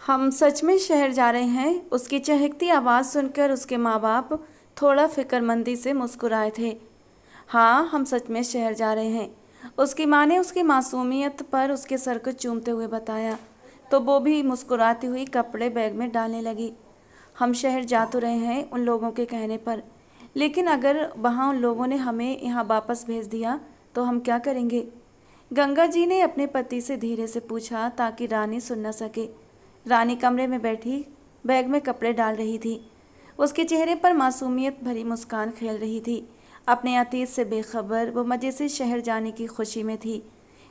हम सच में शहर जा रहे हैं। उसकी चहकती आवाज़ सुनकर उसके माँ बाप थोड़ा फिक्रमंदी से मुस्कुराए थे। हाँ, हम सच में शहर जा रहे हैं, उसकी माँ ने उसकी मासूमियत पर उसके सर को चूमते हुए बताया। तो वो भी मुस्कुराती हुई कपड़े बैग में डालने लगी। हम शहर जा तो रहे हैं उन लोगों के कहने पर, लेकिन अगर वहाँ उन लोगों ने हमें यहाँ वापस भेज दिया तो हम क्या करेंगे? गंगा जी ने अपने पति से धीरे से पूछा ताकि रानी सुन न सके। रानी कमरे में बैठी बैग में कपड़े डाल रही थी। उसके चेहरे पर मासूमियत भरी मुस्कान खेल रही थी। अपने अतीत से बेखबर वो मज़े से शहर जाने की खुशी में थी।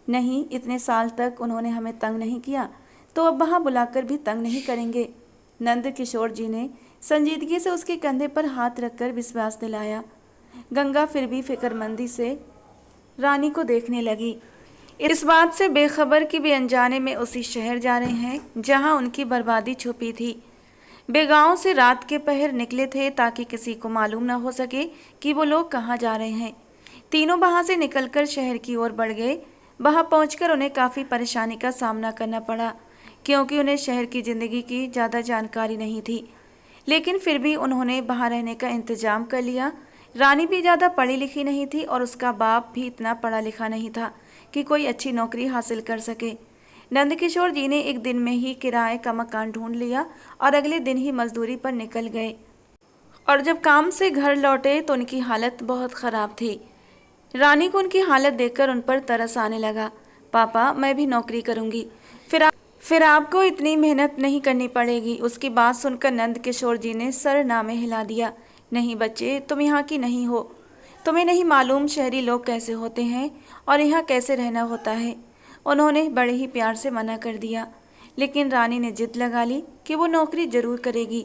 नहीं, इतने साल तक उन्होंने हमें तंग नहीं किया, तो अब वहाँ बुलाकर भी तंग नहीं करेंगे। नंद किशोर जी ने संजीदगी से उसके कंधे पर हाथ रखकर विश्वास दिलाया। गंगा फिर भी फिक्रमंदी से रानी को देखने लगी। इस बात से बेखबर कि वे अनजाने में उसी शहर जा रहे हैं जहां उनकी बर्बादी छुपी थी। वे गांव से रात के पहर निकले थे ताकि किसी को मालूम न हो सके कि वो लोग कहाँ जा रहे हैं। तीनों वहां से निकलकर शहर की ओर बढ़ गए। वहां पहुंचकर उन्हें काफ़ी परेशानी का सामना करना पड़ा, क्योंकि उन्हें शहर की ज़िंदगी की ज़्यादा जानकारी नहीं थी। लेकिन फिर भी उन्होंने वहाँ रहने का इंतजाम कर लिया। रानी भी ज़्यादा पढ़ी लिखी नहीं थी और उसका बाप भी इतना पढ़ा लिखा नहीं था कि कोई अच्छी नौकरी हासिल कर सके। नंदकिशोर जी ने एक दिन में ही किराए का मकान ढूंढ लिया और अगले दिन ही मजदूरी पर निकल गए। और जब काम से घर लौटे तो उनकी हालत बहुत ख़राब थी। रानी को उनकी हालत देखकर उन पर तरस आने लगा। पापा, मैं भी नौकरी करूंगी, फिर आपको इतनी मेहनत नहीं करनी पड़ेगी। उसकी बात सुनकर नंदकिशोर जी ने सर नामे हिला दिया। नहीं बच्चे, तुम यहाँ की नहीं हो। तुम्हें नहीं मालूम शहरी लोग कैसे होते हैं और यहाँ कैसे रहना होता है। उन्होंने बड़े ही प्यार से मना कर दिया, लेकिन रानी ने जिद लगा ली कि वो नौकरी ज़रूर करेगी।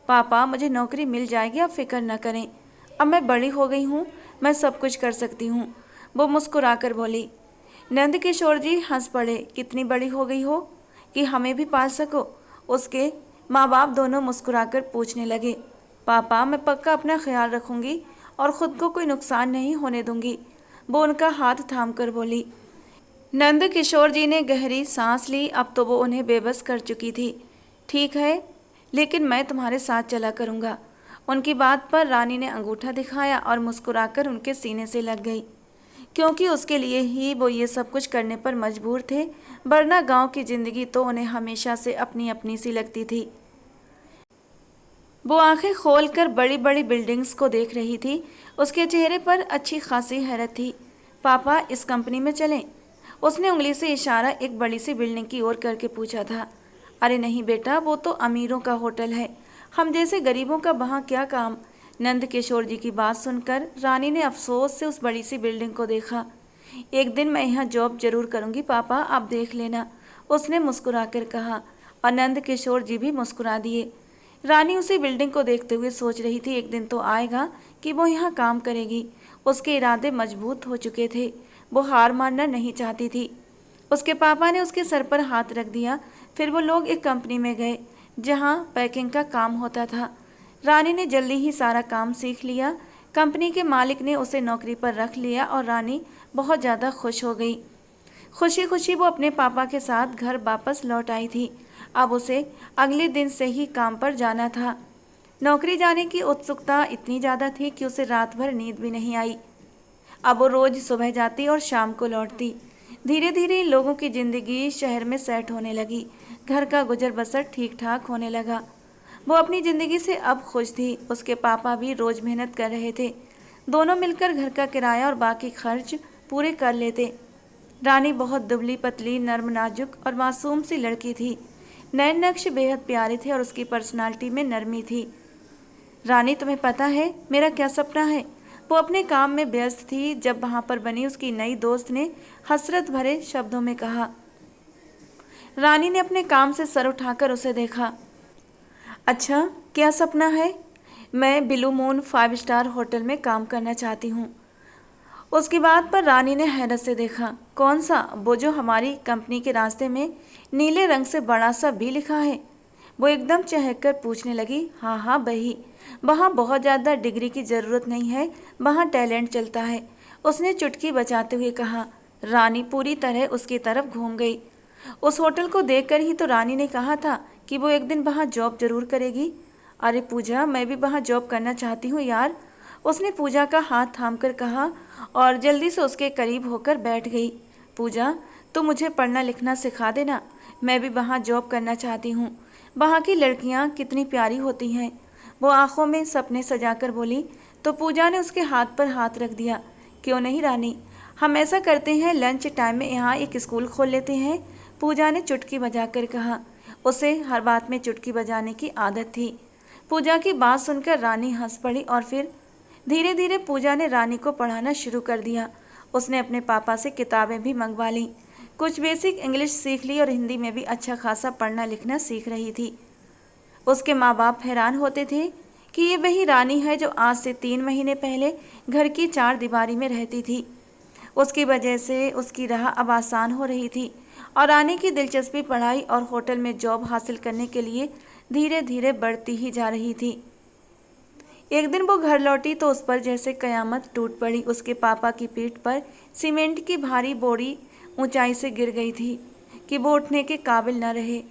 पापा, मुझे नौकरी मिल जाएगी, आप फिक्र न करें। अब मैं बड़ी हो गई हूँ, मैं सब कुछ कर सकती हूँ, वो मुस्कुराकर बोली। नंदकिशोर जी हंस पड़े। कितनी बड़ी हो गई हो कि हमें भी पाल सको? उसके माँ बाप दोनों मुस्कुराकर पूछने लगे। पापा, मैं पक्का अपना ख्याल रखूंगी और ख़ुद को कोई नुकसान नहीं होने दूंगी, वो उनका हाथ थामकर बोली। नंद किशोर जी ने गहरी सांस ली। अब तो वो उन्हें बेबस कर चुकी थी। ठीक है, लेकिन मैं तुम्हारे साथ चला करूँगा। उनकी बात पर रानी ने अंगूठा दिखाया और मुस्कुराकर उनके सीने से लग गई, क्योंकि उसके लिए ही वो ये सब कुछ करने पर मजबूर थे, वरना गांव की ज़िंदगी तो उन्हें हमेशा से अपनी अपनी सी लगती थी। वो आंखें खोलकर बड़ी बड़ी बिल्डिंग्स को देख रही थी। उसके चेहरे पर अच्छी खासी हैरत थी। पापा, इस कंपनी में चलें? उसने उंगली से इशारा एक बड़ी सी बिल्डिंग की ओर करके पूछा था। अरे नहीं बेटा, वो तो अमीरों का होटल है, हम जैसे गरीबों का वहाँ क्या काम। नंद किशोर जी की बात सुनकर रानी ने अफसोस से उस बड़ी सी बिल्डिंग को देखा। एक दिन मैं यहाँ जॉब जरूर करूँगी पापा, आप देख लेना, उसने मुस्कुराकर कहा। और नंद किशोर जी भी मुस्कुरा दिए। रानी उसी बिल्डिंग को देखते हुए सोच रही थी, एक दिन तो आएगा कि वो यहाँ काम करेगी। उसके इरादे मजबूत हो चुके थे, वो हार मानना नहीं चाहती थी। उसके पापा ने उसके सर पर हाथ रख दिया। फिर वो लोग एक कंपनी में गए जहाँ पैकिंग का काम होता था। रानी ने जल्दी ही सारा काम सीख लिया। कंपनी के मालिक ने उसे नौकरी पर रख लिया और रानी बहुत ज़्यादा खुश हो गई। खुशी खुशी वो अपने पापा के साथ घर वापस लौट आई थी। अब उसे अगले दिन से ही काम पर जाना था। नौकरी जाने की उत्सुकता इतनी ज़्यादा थी कि उसे रात भर नींद भी नहीं आई। अब वो रोज़ सुबह जाती और शाम को लौटती। धीरे धीरे इन लोगों की ज़िंदगी शहर में सेट होने लगी। घर का गुजर बसर ठीक ठाक होने लगा। वो अपनी ज़िंदगी से अब खुश थी। उसके पापा भी रोज़ मेहनत कर रहे थे। दोनों मिलकर घर का किराया और बाकी खर्च पूरे कर लेते। रानी बहुत दुबली पतली, नर्म नाजुक और मासूम सी लड़की थी। नैन नक्श बेहद प्यारे थे और उसकी पर्सनालिटी में नरमी थी। रानी, तुम्हें पता है मेरा क्या सपना है? वो अपने काम में व्यस्त थी जब वहाँ पर बनी उसकी नई दोस्त ने हसरत भरे शब्दों में कहा। रानी ने अपने काम से सर उठाकर उसे देखा। अच्छा, क्या सपना है? मैं ब्लू मून 5 स्टार होटल में काम करना चाहती हूँ। उसकी बात पर रानी ने हैरत से देखा। कौन सा? वो जो हमारी कंपनी के रास्ते में नीले रंग से बड़ा सा भी लिखा है? वो एकदम चहक कर पूछने लगी। हाँ हाँ वही। वहाँ बहुत ज़्यादा डिग्री की ज़रूरत नहीं है, वहाँ टैलेंट चलता है, उसने चुटकी बजाते हुए कहा। रानी पूरी तरह उसकी तरफ घूम गई। उस होटल को देखकर ही तो रानी ने कहा था कि वो एक दिन वहाँ जॉब जरूर करेगी। अरे पूजा, मैं भी वहाँ जॉब करना चाहती हूँ यार, उसने पूजा का हाथ थामकर कहा और जल्दी से उसके करीब होकर बैठ गई। पूजा, तू मुझे पढ़ना लिखना सिखा देना, मैं भी वहाँ जॉब करना चाहती हूँ। वहाँ की लड़कियाँ कितनी प्यारी होती हैं, वो आंखों में सपने सजाकर बोली। तो पूजा ने उसके हाथ पर हाथ रख दिया। क्यों नहीं रानी, हम ऐसा करते हैं, लंच टाइम में यहाँ एक स्कूल खोल लेते हैं, पूजा ने चुटकी बजाकर कहा। उसे हर बात में चुटकी बजाने की आदत थी। पूजा की बात सुनकर रानी हंस पड़ी और फिर धीरे धीरे पूजा ने रानी को पढ़ाना शुरू कर दिया। उसने अपने पापा से किताबें भी मंगवा लीं, कुछ बेसिक इंग्लिश सीख ली और हिंदी में भी अच्छा खासा पढ़ना लिखना सीख रही थी। उसके माँ बाप हैरान होते थे कि ये वही रानी है जो आज से 3 महीने पहले घर की 4 दीवारी में रहती थी। उसकी वजह से उसकी राह अब आसान हो रही थी और रानी की दिलचस्पी पढ़ाई और होटल में जॉब हासिल करने के लिए धीरे धीरे बढ़ती ही जा रही थी। एक दिन वो घर लौटी तो उस पर जैसे कयामत टूट पड़ी। उसके पापा की पीठ पर सीमेंट की भारी बोरी ऊंचाई से गिर गई थी कि वो उठने के काबिल न रहे।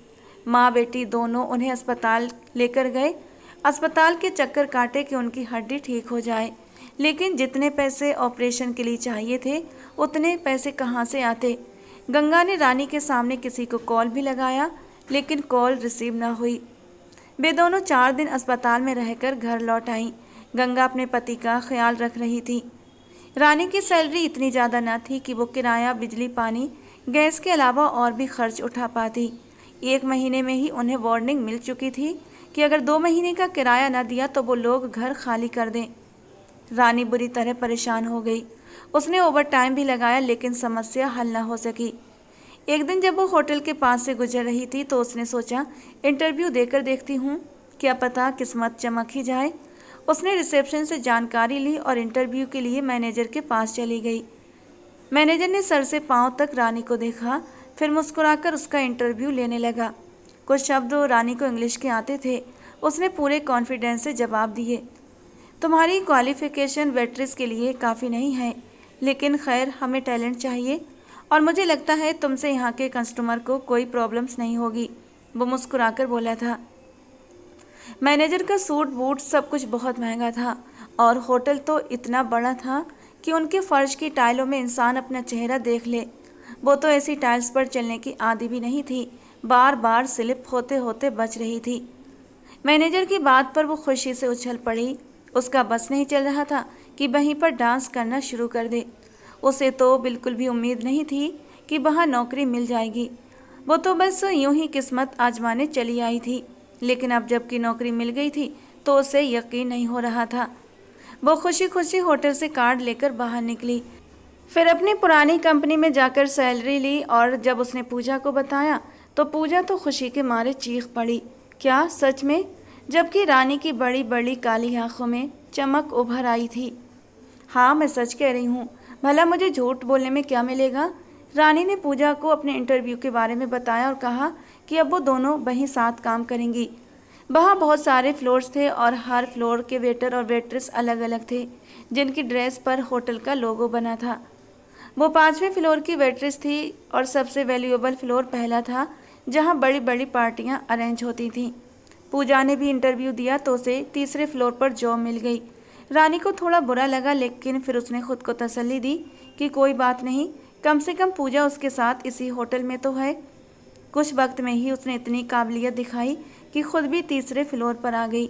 माँ बेटी दोनों उन्हें अस्पताल लेकर गए। अस्पताल के चक्कर काटे कि उनकी हड्डी ठीक हो जाए, लेकिन जितने पैसे ऑपरेशन के लिए चाहिए थे उतने पैसे कहाँ से आते। गंगा ने रानी के सामने किसी को कॉल भी लगाया, लेकिन कॉल रिसीव न हुई। वे दोनों 4 दिन अस्पताल में रहकर घर लौट आईं। गंगा अपने पति का ख्याल रख रही थी। रानी की सैलरी इतनी ज़्यादा न थी कि वो किराया, बिजली, पानी, गैस के अलावा और भी खर्च उठा पाती। 1 महीने में ही उन्हें वार्निंग मिल चुकी थी कि अगर 2 महीने का किराया न दिया तो वो लोग घर खाली कर दें। रानी बुरी तरह परेशान हो गई। उसने ओवर टाइम भी लगाया, लेकिन समस्या हल न हो सकी। एक दिन जब वो होटल के पास से गुजर रही थी तो उसने सोचा, इंटरव्यू देकर देखती हूँ, क्या पता किस्मत चमक ही जाए। उसने रिसेप्शन से जानकारी ली और इंटरव्यू के लिए मैनेजर के पास चली गई। मैनेजर ने सर से पांव तक रानी को देखा, फिर मुस्कुराकर उसका इंटरव्यू लेने लगा। कुछ शब्द रानी को इंग्लिश के आते थे। उसने पूरे कॉन्फिडेंस से जवाब दिए, तुम्हारी क्वालिफिकेशन वेट्रेस के लिए काफ़ी नहीं है, लेकिन खैर हमें टैलेंट चाहिए और मुझे लगता है तुमसे यहाँ के कस्टमर को कोई प्रॉब्लम्स नहीं होगी, वो मुस्कुराकर बोला था। मैनेजर का सूट बूट सब कुछ बहुत महंगा था और होटल तो इतना बड़ा था कि उनके फर्श की टाइलों में इंसान अपना चेहरा देख ले। वो तो ऐसी टाइल्स पर चलने की आदी भी नहीं थी, बार बार स्लिप होते होते बच रही थी। मैनेजर की बात पर वो खुशी से उछल पड़ी। उसका बस नहीं चल रहा था कि वहीं पर डांस करना शुरू कर दे। उसे तो बिल्कुल भी उम्मीद नहीं थी कि वहाँ नौकरी मिल जाएगी। वो तो बस यूं ही किस्मत आजमाने चली आई थी, लेकिन अब जबकि नौकरी मिल गई थी तो उसे यकीन नहीं हो रहा था। वो खुशी खुशी होटल से कार्ड लेकर बाहर निकली, फिर अपनी पुरानी कंपनी में जाकर सैलरी ली और जब उसने पूजा को बताया तो पूजा तो खुशी के मारे चीख पड़ी। क्या सच में? जबकि रानी की बड़ी बड़ी काली आंखों में चमक उभर आई थी। हाँ, मैं सच कह रही हूँ, भला मुझे झूठ बोलने में क्या मिलेगा। रानी ने पूजा को अपने इंटरव्यू के बारे में बताया और कहा कि अब वो दोनों वहीं साथ काम करेंगी। वहाँ बहुत सारे फ्लोर्स थे और हर फ्लोर के वेटर और वेट्रेस अलग अलग थे, जिनकी ड्रेस पर होटल का लोगो बना था। वो 5वें फ्लोर की वेट्रेस थी और सबसे वैल्यूएबल फ्लोर पहला था, जहाँ बड़ी बड़ी पार्टियाँ अरेंज होती थीं। पूजा ने भी इंटरव्यू दिया तो उसे 3रे फ्लोर पर जॉब मिल गई। रानी को थोड़ा बुरा लगा, लेकिन फिर उसने खुद को तसल्ली दी कि कोई बात नहीं, कम से कम पूजा उसके साथ इसी होटल में तो है। कुछ वक्त में ही उसने इतनी काबिलियत दिखाई कि खुद भी 3रे फ्लोर पर आ गई।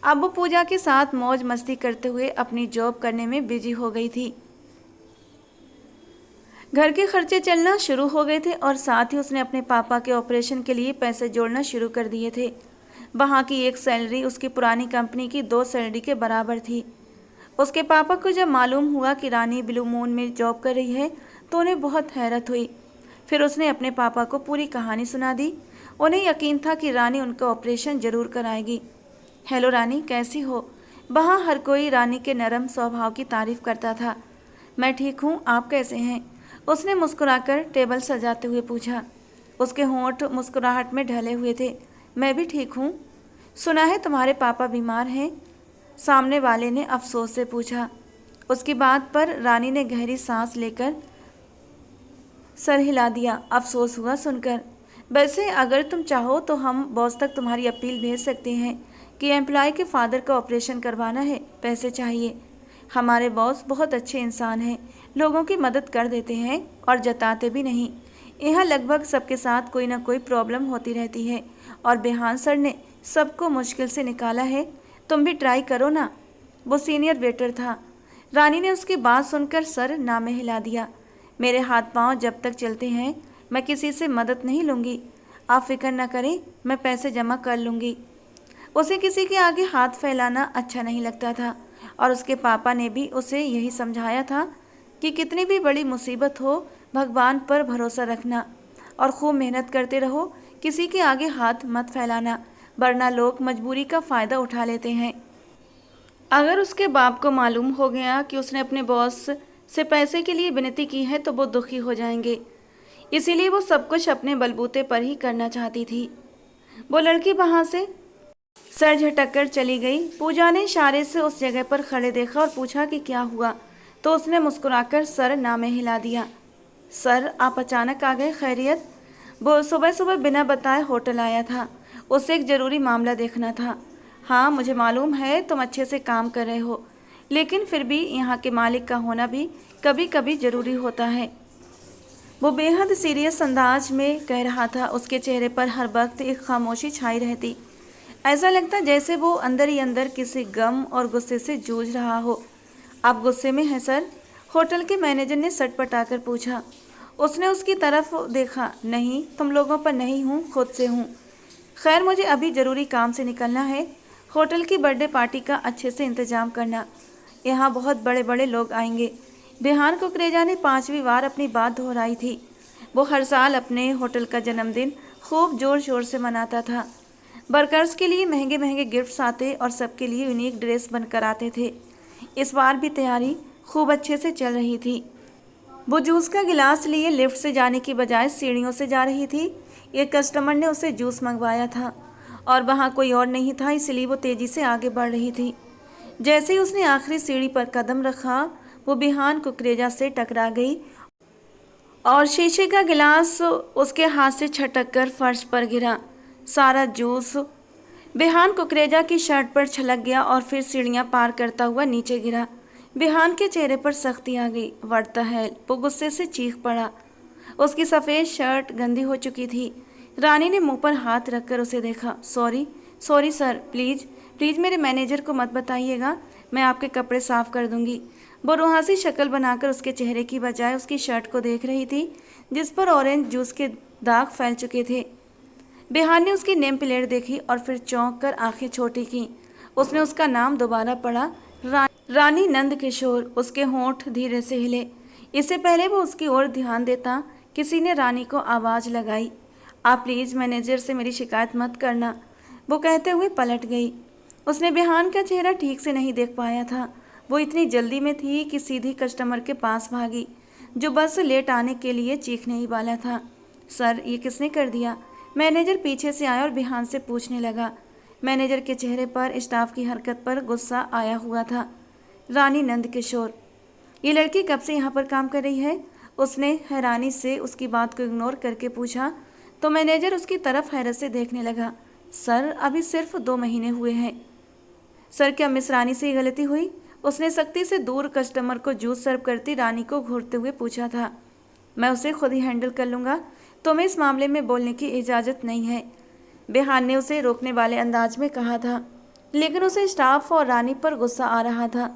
अब वो पूजा के साथ मौज मस्ती करते हुए अपनी जॉब करने में बिजी हो गई थी। घर के खर्चे चलना शुरू हो गए थे और साथ ही उसने अपने पापा के ऑपरेशन के लिए पैसे जोड़ना शुरू कर दिए थे। वहाँ की एक सैलरी उसकी पुरानी कंपनी की 2 सैलरी के बराबर थी। उसके पापा को जब मालूम हुआ कि रानी ब्लू मून में जॉब कर रही है तो उन्हें बहुत हैरत हुई। फिर उसने अपने पापा को पूरी कहानी सुना दी। उन्हें यकीन था कि रानी उनका ऑपरेशन ज़रूर कराएगी। हेलो रानी, कैसी हो? वहाँ हर कोई रानी के नरम स्वभाव की तारीफ करता था। मैं ठीक हूँ, आप कैसे हैं? उसने मुस्कुराकर टेबल सजाते हुए पूछा। उसके होंठ मुस्कुराहट में ढले हुए थे। मैं भी ठीक हूँ। सुना है तुम्हारे पापा बीमार हैं? सामने वाले ने अफसोस से पूछा। उसकी बात पर रानी ने गहरी सांस लेकर सर हिला दिया। अफसोस हुआ सुनकर। वैसे अगर तुम चाहो तो हम बॉस तक तुम्हारी अपील भेज सकते हैं कि एम्प्लॉय के फादर का ऑपरेशन करवाना है, पैसे चाहिए। हमारे बॉस बहुत अच्छे इंसान हैं, लोगों की मदद कर देते हैं और जताते भी नहीं। यहाँ लगभग सबके साथ कोई ना कोई प्रॉब्लम होती रहती है और बेहान सर ने सबको मुश्किल से निकाला है। तुम भी ट्राई करो ना। वो सीनियर वेटर था। रानी ने उसकी बात सुनकर सर ना में हिला दिया। मेरे हाथ पांव जब तक चलते हैं मैं किसी से मदद नहीं लूँगी। आप फिक्र न करें, मैं पैसे जमा कर लूँगी। उसे किसी के आगे हाथ फैलाना अच्छा नहीं लगता था और उसके पापा ने भी उसे यही समझाया था कि कितनी भी बड़ी मुसीबत हो, भगवान पर भरोसा रखना और खूब मेहनत करते रहो। किसी के आगे हाथ मत फैलाना, वरना लोग मजबूरी का फ़ायदा उठा लेते हैं। अगर उसके बाप को मालूम हो गया कि उसने अपने बॉस से पैसे के लिए विनती की है तो वो दुखी हो जाएंगे। इसीलिए वो सब कुछ अपने बलबूते पर ही करना चाहती थी। वो लड़की वहाँ से सर झटक कर चली गई। पूजा ने इशारे से उस जगह पर खड़े देखा और पूछा कि क्या हुआ, तो उसने मुस्कुराकर सर ना में हिला दिया। सर, आप अचानक आ गए, खैरियत? वो सुबह सुबह बिना बताए होटल आया था, उससे एक ज़रूरी मामला देखना था। हाँ, मुझे मालूम है तुम अच्छे से काम कर रहे हो, लेकिन फिर भी यहाँ के मालिक का होना भी कभी कभी ज़रूरी होता है। वो बेहद सीरियस अंदाज में कह रहा था। उसके चेहरे पर हर वक्त एक खामोशी छाई रहती। ऐसा लगता जैसे वो अंदर ही अंदर किसी गम और गुस्से से जूझ रहा हो। आप गुस्से में हैं सर? होटल के मैनेजर ने सटपटाकर पूछा। उसने उसकी तरफ देखा। नहीं, तुम लोगों पर नहीं हूँ, खुद से हूँ। खैर, मुझे अभी ज़रूरी काम से निकलना है। होटल की बर्थडे पार्टी का अच्छे से इंतज़ाम करना, यहाँ बहुत बड़े बड़े लोग आएंगे। बिहान कुकरेजा ने 5वीं बार अपनी बात दोहराई थी। वो हर साल अपने होटल का जन्मदिन खूब ज़ोर शोर से मनाता था। वर्कर्स के लिए महंगे महंगे गिफ्ट्स आते और सबके लिए यूनिक ड्रेस बनकर आते थे। इस बार भी तैयारी खूब अच्छे से चल रही थी। वो जूस का गिलास लिए लिफ्ट से जाने की बजाय सीढ़ियों से जा रही थी। एक कस्टमर ने उसे जूस मंगवाया था और वहाँ कोई और नहीं था, इसलिए वो तेज़ी से आगे बढ़ रही थी। जैसे ही उसने आखिरी सीढ़ी पर कदम रखा, वो बिहान कुकरेजा से टकरा गई और शीशे का गिलास उसके हाथ से छटक कर फर्श पर गिरा। सारा जूस बिहान कुकरेजा की शर्ट पर छलक गया और फिर सीढ़ियाँ पार करता हुआ नीचे गिरा। बिहान के चेहरे पर सख्ती आ गई। What the hell! वो गुस्से से चीख पड़ा। उसकी सफ़ेद शर्ट गंदी हो चुकी थी। रानी ने मुंह पर हाथ रखकर उसे देखा। Sorry sorry sir, please please मेरे मैनेजर को मत बताइएगा, मैं आपके कपड़े साफ़ कर दूंगी। वो रुहासी शक्ल बनाकर उसके चेहरे की बजाय उसकी शर्ट को देख रही थी, जिस पर ऑरेंज जूस के दाग फैल चुके थे। बिहान ने उसकी नेम प्लेट देखी और फिर चौंक कर आंखें छोटी की। उसने उसका नाम दोबारा पढ़ा, रानी नंद किशोर। उसके होंठ धीरे से हिले। इससे पहले वो उसकी ओर ध्यान देता, किसी ने रानी को आवाज़ लगाई। आप प्लीज़ मैनेजर से मेरी शिकायत मत करना, वो कहते हुए पलट गई। उसने बिहान का चेहरा ठीक से नहीं देख पाया था। वो इतनी जल्दी में थी कि सीधी कस्टमर के पास भागी, जो बस लेट आने के लिए चीखने ही वाला था। सर, ये किसने कर दिया? मैनेजर पीछे से आया और बिहान से पूछने लगा। मैनेजर के चेहरे पर स्टाफ की हरकत पर गुस्सा आया हुआ था। रानी नंद किशोर, ये लड़की कब से यहाँ पर काम कर रही है? उसने हैरानी से उसकी बात को इग्नोर करके पूछा, तो मैनेजर उसकी तरफ हैरत से देखने लगा। सर, अभी सिर्फ 2 महीने हुए हैं। सर, क्या मिस रानी से ही गलती हुई? उसने सख्ती से दूर कस्टमर को जूस सर्व करती रानी को घूरते हुए पूछा था। मैं उसे खुद ही हैंडल कर लूँगा, तुम्हें इस मामले में बोलने की इजाज़त नहीं है, बिहान ने उसे रोकने वाले अंदाज में कहा था। लेकिन उसे स्टाफ और रानी पर गुस्सा आ रहा था।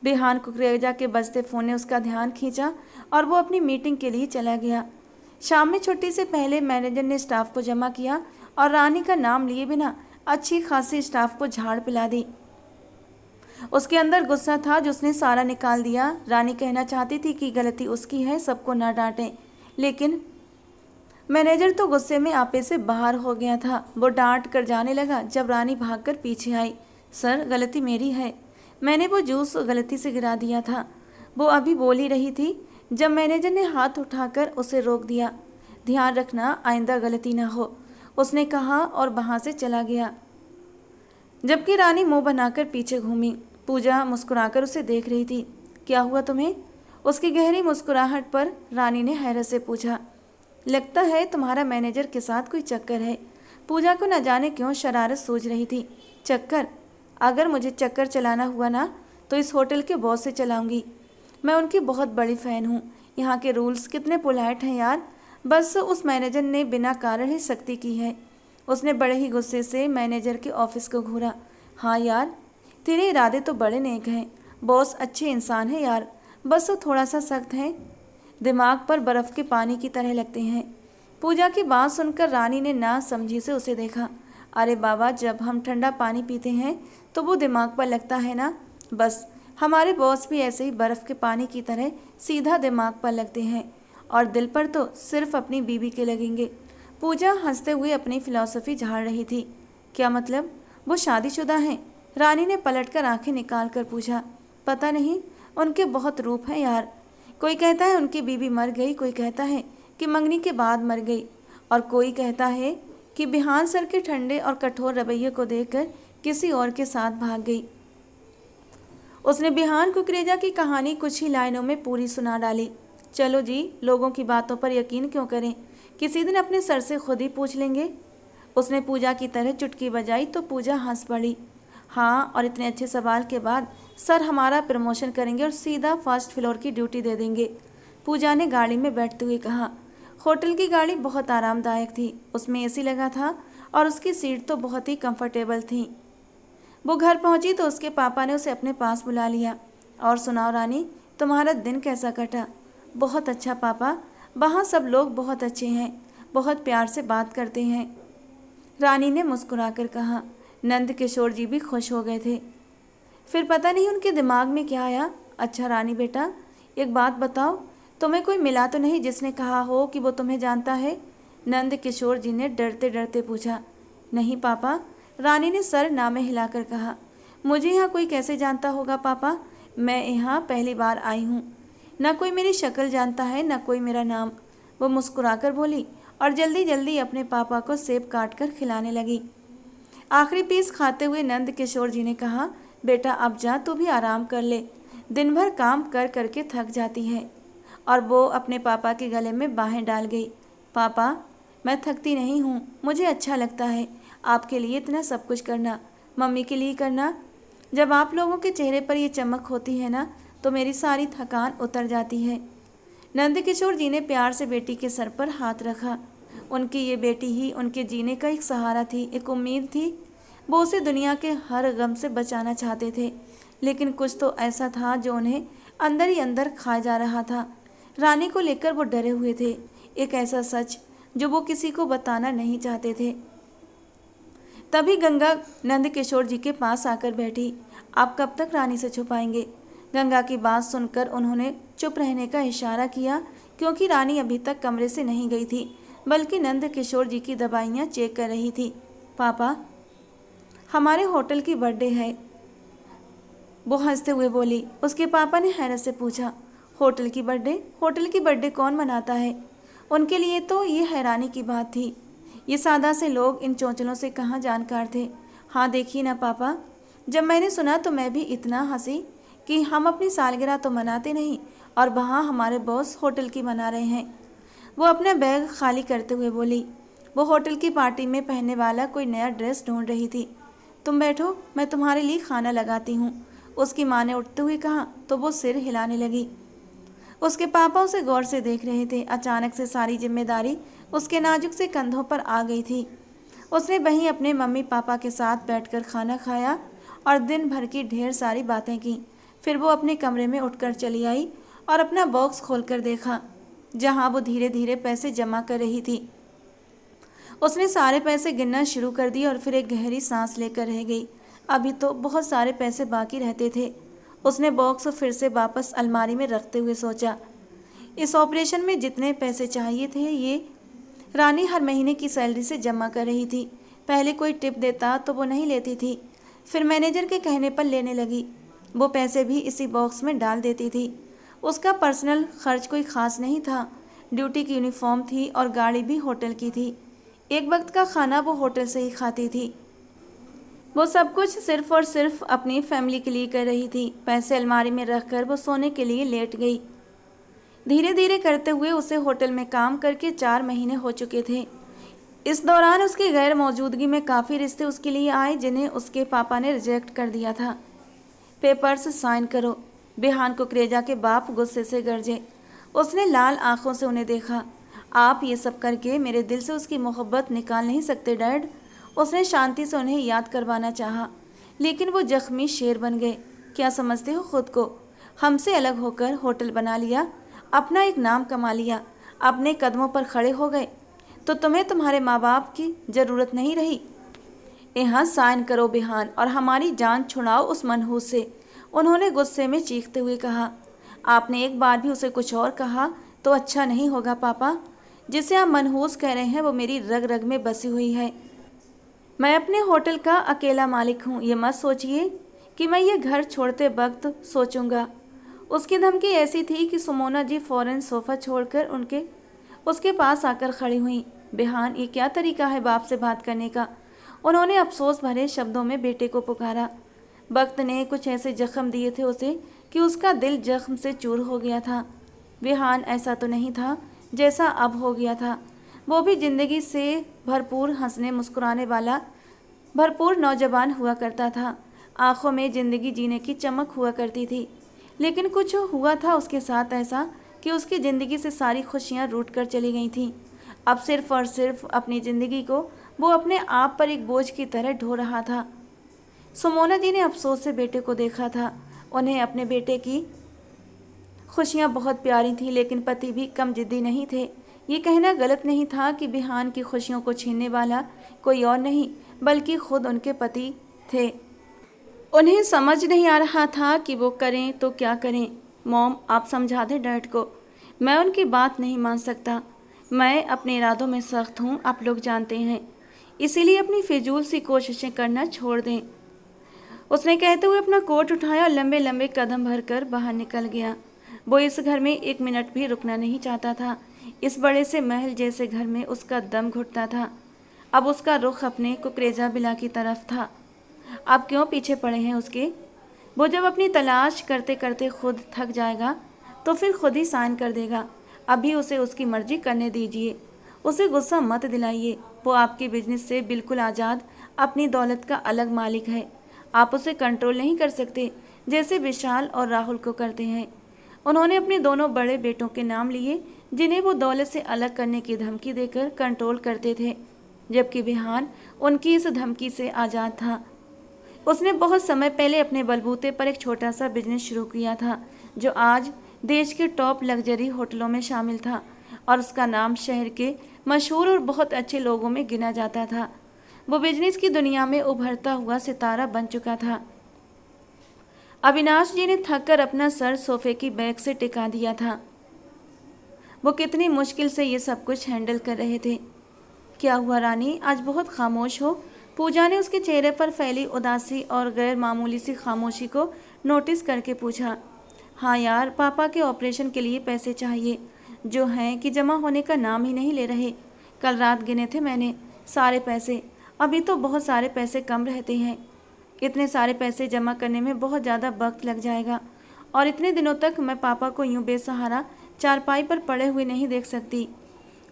बिहान कुकरेजा के बजते फ़ोन ने उसका ध्यान खींचा और वो अपनी मीटिंग के लिए चला गया। शाम में छुट्टी से पहले मैनेजर ने स्टाफ को जमा किया और रानी का नाम लिए बिना अच्छी खासी स्टाफ को झाड़ पिला दी। उसके अंदर गुस्सा था जो उसने सारा निकाल दिया। रानी कहना चाहती थी कि गलती उसकी है, सबको ना डांटें, लेकिन मैनेजर तो गुस्से में आपे से बाहर हो गया था। वो डांट कर जाने लगा जब रानी भागकर पीछे आई। सर, गलती मेरी है, मैंने वो जूस गलती से गिरा दिया था। वो अभी बोल ही रही थी जब मैनेजर ने हाथ उठाकर उसे रोक दिया। ध्यान रखना, आइंदा गलती ना हो, उसने कहा और वहाँ से चला गया। जबकि रानी मुंह बनाकर पीछे घूमी। पूजा मुस्कुराकर उसे देख रही थी। क्या हुआ तुम्हें? उसकी गहरी मुस्कुराहट पर रानी ने हैरत से पूछा। लगता है तुम्हारा मैनेजर के साथ कोई चक्कर है। पूजा को न जाने क्यों शरारत सूझ रही थी। चक्कर? अगर मुझे चक्कर चलाना हुआ ना तो इस होटल के बॉस से चलाऊंगी। मैं उनकी बहुत बड़ी फ़ैन हूँ। यहाँ के रूल्स कितने पोलाइट हैं यार। बस उस मैनेजर ने बिना कारण ही सख्ती की है। उसने बड़े ही गुस्से से मैनेजर के ऑफिस को घूरा। हाँ यार, तेरे इरादे तो बड़े नेक हैं। बॉस अच्छे इंसान है यार, बस वो थोड़ा सा सख्त हैं। दिमाग पर बर्फ़ के पानी की तरह लगते हैं। पूजा की बात सुनकर रानी ने ना समझी से उसे देखा। अरे बाबा, जब हम ठंडा पानी पीते हैं तो वो दिमाग पर लगता है ना। बस हमारे बॉस भी ऐसे ही बर्फ़ के पानी की तरह सीधा दिमाग पर लगते हैं, और दिल पर तो सिर्फ अपनी बीवी के लगेंगे। पूजा हंसते हुए अपनी फिलॉसफी झाड़ रही थी। क्या मतलब? वो शादीशुदा हैं? रानी ने पलटकर आंखें निकाल कर पूछा। पता नहीं, उनके बहुत रूप हैं यार। कोई कहता है उनकी बीवी मर गई, कोई कहता है कि मंगनी के बाद मर गई, और कोई कहता है कि बिहान सर के ठंडे और कठोर रवैये को देखकर किसी और के साथ भाग गई। उसने बिहान कुकरेजा की कहानी कुछ ही लाइनों में पूरी सुना डाली। चलो जी, लोगों की बातों पर यकीन क्यों करें, किसी दिन अपने सर से खुद ही पूछ लेंगे। उसने पूजा की तरह चुटकी बजाई तो पूजा हंस पड़ी। हाँ, और इतने अच्छे सवाल के बाद सर हमारा प्रमोशन करेंगे और सीधा फर्स्ट फ्लोर की ड्यूटी दे देंगे। पूजा ने गाड़ी में बैठते हुए कहा। होटल की गाड़ी बहुत आरामदायक थी। उसमें एसी लगा था और उसकी सीट तो बहुत ही कंफर्टेबल थी। वो घर पहुंची तो उसके पापा ने उसे अपने पास बुला लिया। और सुनाओ रानी, तुम्हारा दिन कैसा कटा? बहुत अच्छा पापा, वहाँ सब लोग बहुत अच्छे हैं, बहुत प्यार से बात करते हैं, रानी ने मुस्कुराकर कहा। नंद किशोर जी भी खुश हो गए थे। फिर पता नहीं उनके दिमाग में क्या आया। अच्छा रानी बेटा, एक बात बताओ, तुम्हें कोई मिला तो नहीं जिसने कहा हो कि वो तुम्हें जानता है? नंद किशोर जी ने डरते डरते पूछा। नहीं पापा, रानी ने सर नामे हिलाकर कहा। मुझे यहाँ कोई कैसे जानता होगा पापा, मैं यहाँ पहली बार आई हूँ। न कोई मेरी शक्ल जानता है, न कोई मेरा नाम। वो मुस्कुराकर बोली और जल्दी जल्दी अपने पापा को सेब काट कर खिलाने लगी। आखिरी पीस खाते हुए नंद किशोर जी ने कहा, बेटा अब जा, तू भी आराम कर ले, दिन भर काम कर करके थक जाती है। और वो अपने पापा के गले में बाहें डाल गई। पापा, मैं थकती नहीं हूँ, मुझे अच्छा लगता है आपके लिए इतना सब कुछ करना, मम्मी के लिए करना। जब आप लोगों के चेहरे पर ये चमक होती है ना, तो मेरी सारी थकान उतर जाती है। नंद किशोर जी ने प्यार से बेटी के सर पर हाथ रखा। उनकी ये बेटी ही उनके जीने का एक सहारा थी, एक उम्मीद थी। वो उसे दुनिया के हर गम से बचाना चाहते थे, लेकिन कुछ तो ऐसा था जो उन्हें अंदर ही अंदर खा जा रहा था। रानी को लेकर वो डरे हुए थे, एक ऐसा सच जो वो किसी को बताना नहीं चाहते थे। तभी गंगा नंद किशोर जी के पास आकर बैठी। आप कब तक रानी से छुपाएंगे? गंगा की बात सुनकर उन्होंने चुप रहने का इशारा किया, क्योंकि रानी अभी तक कमरे से नहीं गई थी, बल्कि नंद किशोर जी की दवाइयाँ चेक कर रही थी। पापा, हमारे होटल की बर्थडे है, वो हंसते हुए बोली। उसके पापा ने हैरत से पूछा, होटल की बर्थडे? होटल की बर्थडे कौन मनाता है? उनके लिए तो ये हैरानी की बात थी। ये सादा से लोग इन चौंचलों से कहाँ जानकार थे। हाँ देखिए ना पापा, जब मैंने सुना तो मैं भी इतना हंसी कि हम अपनी सालगिरह तो मनाते नहीं, और वहाँ हमारे बॉस होटल की मना रहे हैं। वो अपना बैग खाली करते हुए बोली। वो होटल की पार्टी में पहनने वाला कोई नया ड्रेस ढूंढ रही थी। तुम बैठो, मैं तुम्हारे लिए खाना लगाती हूँ, उसकी माँ ने उठते हुए कहा तो वो सिर हिलाने लगी। उसके पापा उसे गौर से देख रहे थे। अचानक से सारी जिम्मेदारी उसके नाजुक से कंधों पर आ गई थी। उसने वहीं अपने मम्मी पापा के साथ बैठकर खाना खाया और दिन भर की ढेर सारी बातें की। फिर वो अपने कमरे में उठकर चली आई और अपना बॉक्स खोलकर देखा, जहां वो धीरे धीरे पैसे जमा कर रही थी। उसने सारे पैसे गिनना शुरू कर दिए और फिर एक गहरी सांस लेकर रह गई। अभी तो बहुत सारे पैसे बाकी रहते थे। उसने बॉक्स फिर से वापस अलमारी में रखते हुए सोचा, इस ऑपरेशन में जितने पैसे चाहिए थे ये रानी हर महीने की सैलरी से जमा कर रही थी। पहले कोई टिप देता तो वो नहीं लेती थी, फिर मैनेजर के कहने पर लेने लगी। वो पैसे भी इसी बॉक्स में डाल देती थी। उसका पर्सनल खर्च कोई ख़ास नहीं था। ड्यूटी की यूनिफॉर्म थी और गाड़ी भी होटल की थी। एक वक्त का खाना वो होटल से ही खाती थी। वो सब कुछ सिर्फ और सिर्फ अपनी फैमिली के लिए कर रही थी। पैसे अलमारी में रखकर वो सोने के लिए लेट गई। धीरे धीरे करते हुए उसे होटल में काम करके 4 महीने हो चुके थे। इस दौरान उसकी गैर मौजूदगी में काफ़ी रिश्ते उसके लिए आए जिन्हें उसके पापा ने रिजेक्ट कर दिया था। पेपर्स साइन करो। बिहान कुकरेजा के बाप गुस्से से गरजे। उसने लाल आंखों से उन्हें देखा। आप ये सब करके मेरे दिल से उसकी मोहब्बत निकाल नहीं सकते डैड। उसने शांति से उन्हें याद करवाना चाहा, लेकिन वो जख्मी शेर बन गए। क्या समझते हो खुद को? हमसे अलग होकर होटल बना लिया, अपना एक नाम कमा लिया, अपने कदमों पर खड़े हो गए, तो तुम्हें तुम्हारे माँ बाप की ज़रूरत नहीं रही। यहाँ साइन करो बिहान और हमारी जान छुड़ाओ उस मनहूस से। उन्होंने गुस्से में चीखते हुए कहा। आपने एक बार भी उसे कुछ और कहा तो अच्छा नहीं होगा पापा। जिसे आप मनहूस कह रहे हैं वो मेरी रग रग में बसी हुई है। मैं अपने होटल का अकेला मालिक हूँ। ये मत सोचिए कि मैं ये घर छोड़ते वक्त सोचूंगा। उसकी धमकी ऐसी थी कि सुमोना जी फौरन सोफ़ा छोड़कर उसके पास आकर खड़ी हुई। बिहान, ये क्या तरीका है बाप से बात करने का? उन्होंने अफसोस भरे शब्दों में बेटे को पुकारा। वक्त ने कुछ ऐसे जख्म दिए थे उसे कि उसका दिल जख्म से चूर हो गया था। बिहान, ऐसा तो नहीं था जैसा अब हो गया था। वो भी ज़िंदगी से भरपूर हंसने मुस्कुराने वाला भरपूर नौजवान हुआ करता था। आँखों में ज़िंदगी जीने की चमक हुआ करती थी। लेकिन कुछ हुआ था उसके साथ ऐसा कि उसकी ज़िंदगी से सारी खुशियाँ रूठ कर चली गई थीं। अब सिर्फ और सिर्फ अपनी ज़िंदगी को वो अपने आप पर एक बोझ की तरह ढो रहा था। सुमोना जी ने अफसोस से बेटे को देखा था। उन्हें अपने बेटे की खुशियाँ बहुत प्यारी थीं, लेकिन पति भी कम जिद्दी नहीं थे। ये कहना गलत नहीं था कि बिहान की खुशियों को छीनने वाला कोई और नहीं बल्कि खुद उनके पति थे। उन्हें समझ नहीं आ रहा था कि वो करें तो क्या करें। मॉम, आप समझा दें डैड को। मैं उनकी बात नहीं मान सकता। मैं अपने इरादों में सख्त हूँ, आप लोग जानते हैं। इसीलिए अपनी फिजूल सी कोशिशें करना छोड़ दें। उसने कहते हुए अपना कोट उठाया और लंबे लंबे कदम भरकर बाहर निकल गया। वो इस घर में एक मिनट भी रुकना नहीं चाहता था। इस बड़े से महल जैसे घर में उसका दम घुटता था। अब उसका रुख अपने कुकरेजा बिला की तरफ था। अब क्यों पीछे पड़े हैं उसके? वो जब अपनी तलाश करते करते खुद थक जाएगा तो फिर खुद ही साइन कर देगा। अभी उसे उसकी मर्जी करने दीजिए। उसे गुस्सा मत दिलाइए। वो आपके बिजनेस से बिल्कुल आज़ाद, अपनी दौलत का अलग मालिक है। आप उसे कंट्रोल नहीं कर सकते जैसे विशाल और राहुल को करते हैं। उन्होंने अपने दोनों बड़े बेटों के नाम लिए जिन्हें वो दौलत से अलग करने की धमकी देकर कंट्रोल करते थे, जबकि बिहान उनकी इस धमकी से आज़ाद था। उसने बहुत समय पहले अपने बलबूते पर एक छोटा सा बिजनेस शुरू किया था जो आज देश के टॉप लग्जरी होटलों में शामिल था और उसका नाम शहर के मशहूर और बहुत अच्छे लोगों में गिना जाता था। वो बिजनेस की दुनिया में उभरता हुआ सितारा बन चुका था। अविनाश जी ने थक कर अपना सर सोफे की बैक से टिका दिया था। वो कितनी मुश्किल से ये सब कुछ हैंडल कर रहे थे। क्या हुआ रानी, आज बहुत खामोश हो? पूजा ने उसके चेहरे पर फैली उदासी और गैर मामूली सी खामोशी को नोटिस करके पूछा। हाँ यार, पापा के ऑपरेशन के लिए पैसे चाहिए जो हैं कि जमा होने का नाम ही नहीं ले रहे। कल रात गिने थे मैंने सारे पैसे। अभी तो बहुत सारे पैसे कम रहते हैं। इतने सारे पैसे जमा करने में बहुत ज़्यादा वक्त लग जाएगा और इतने दिनों तक मैं पापा को यूं बेसहारा चारपाई पर पड़े हुए नहीं देख सकती।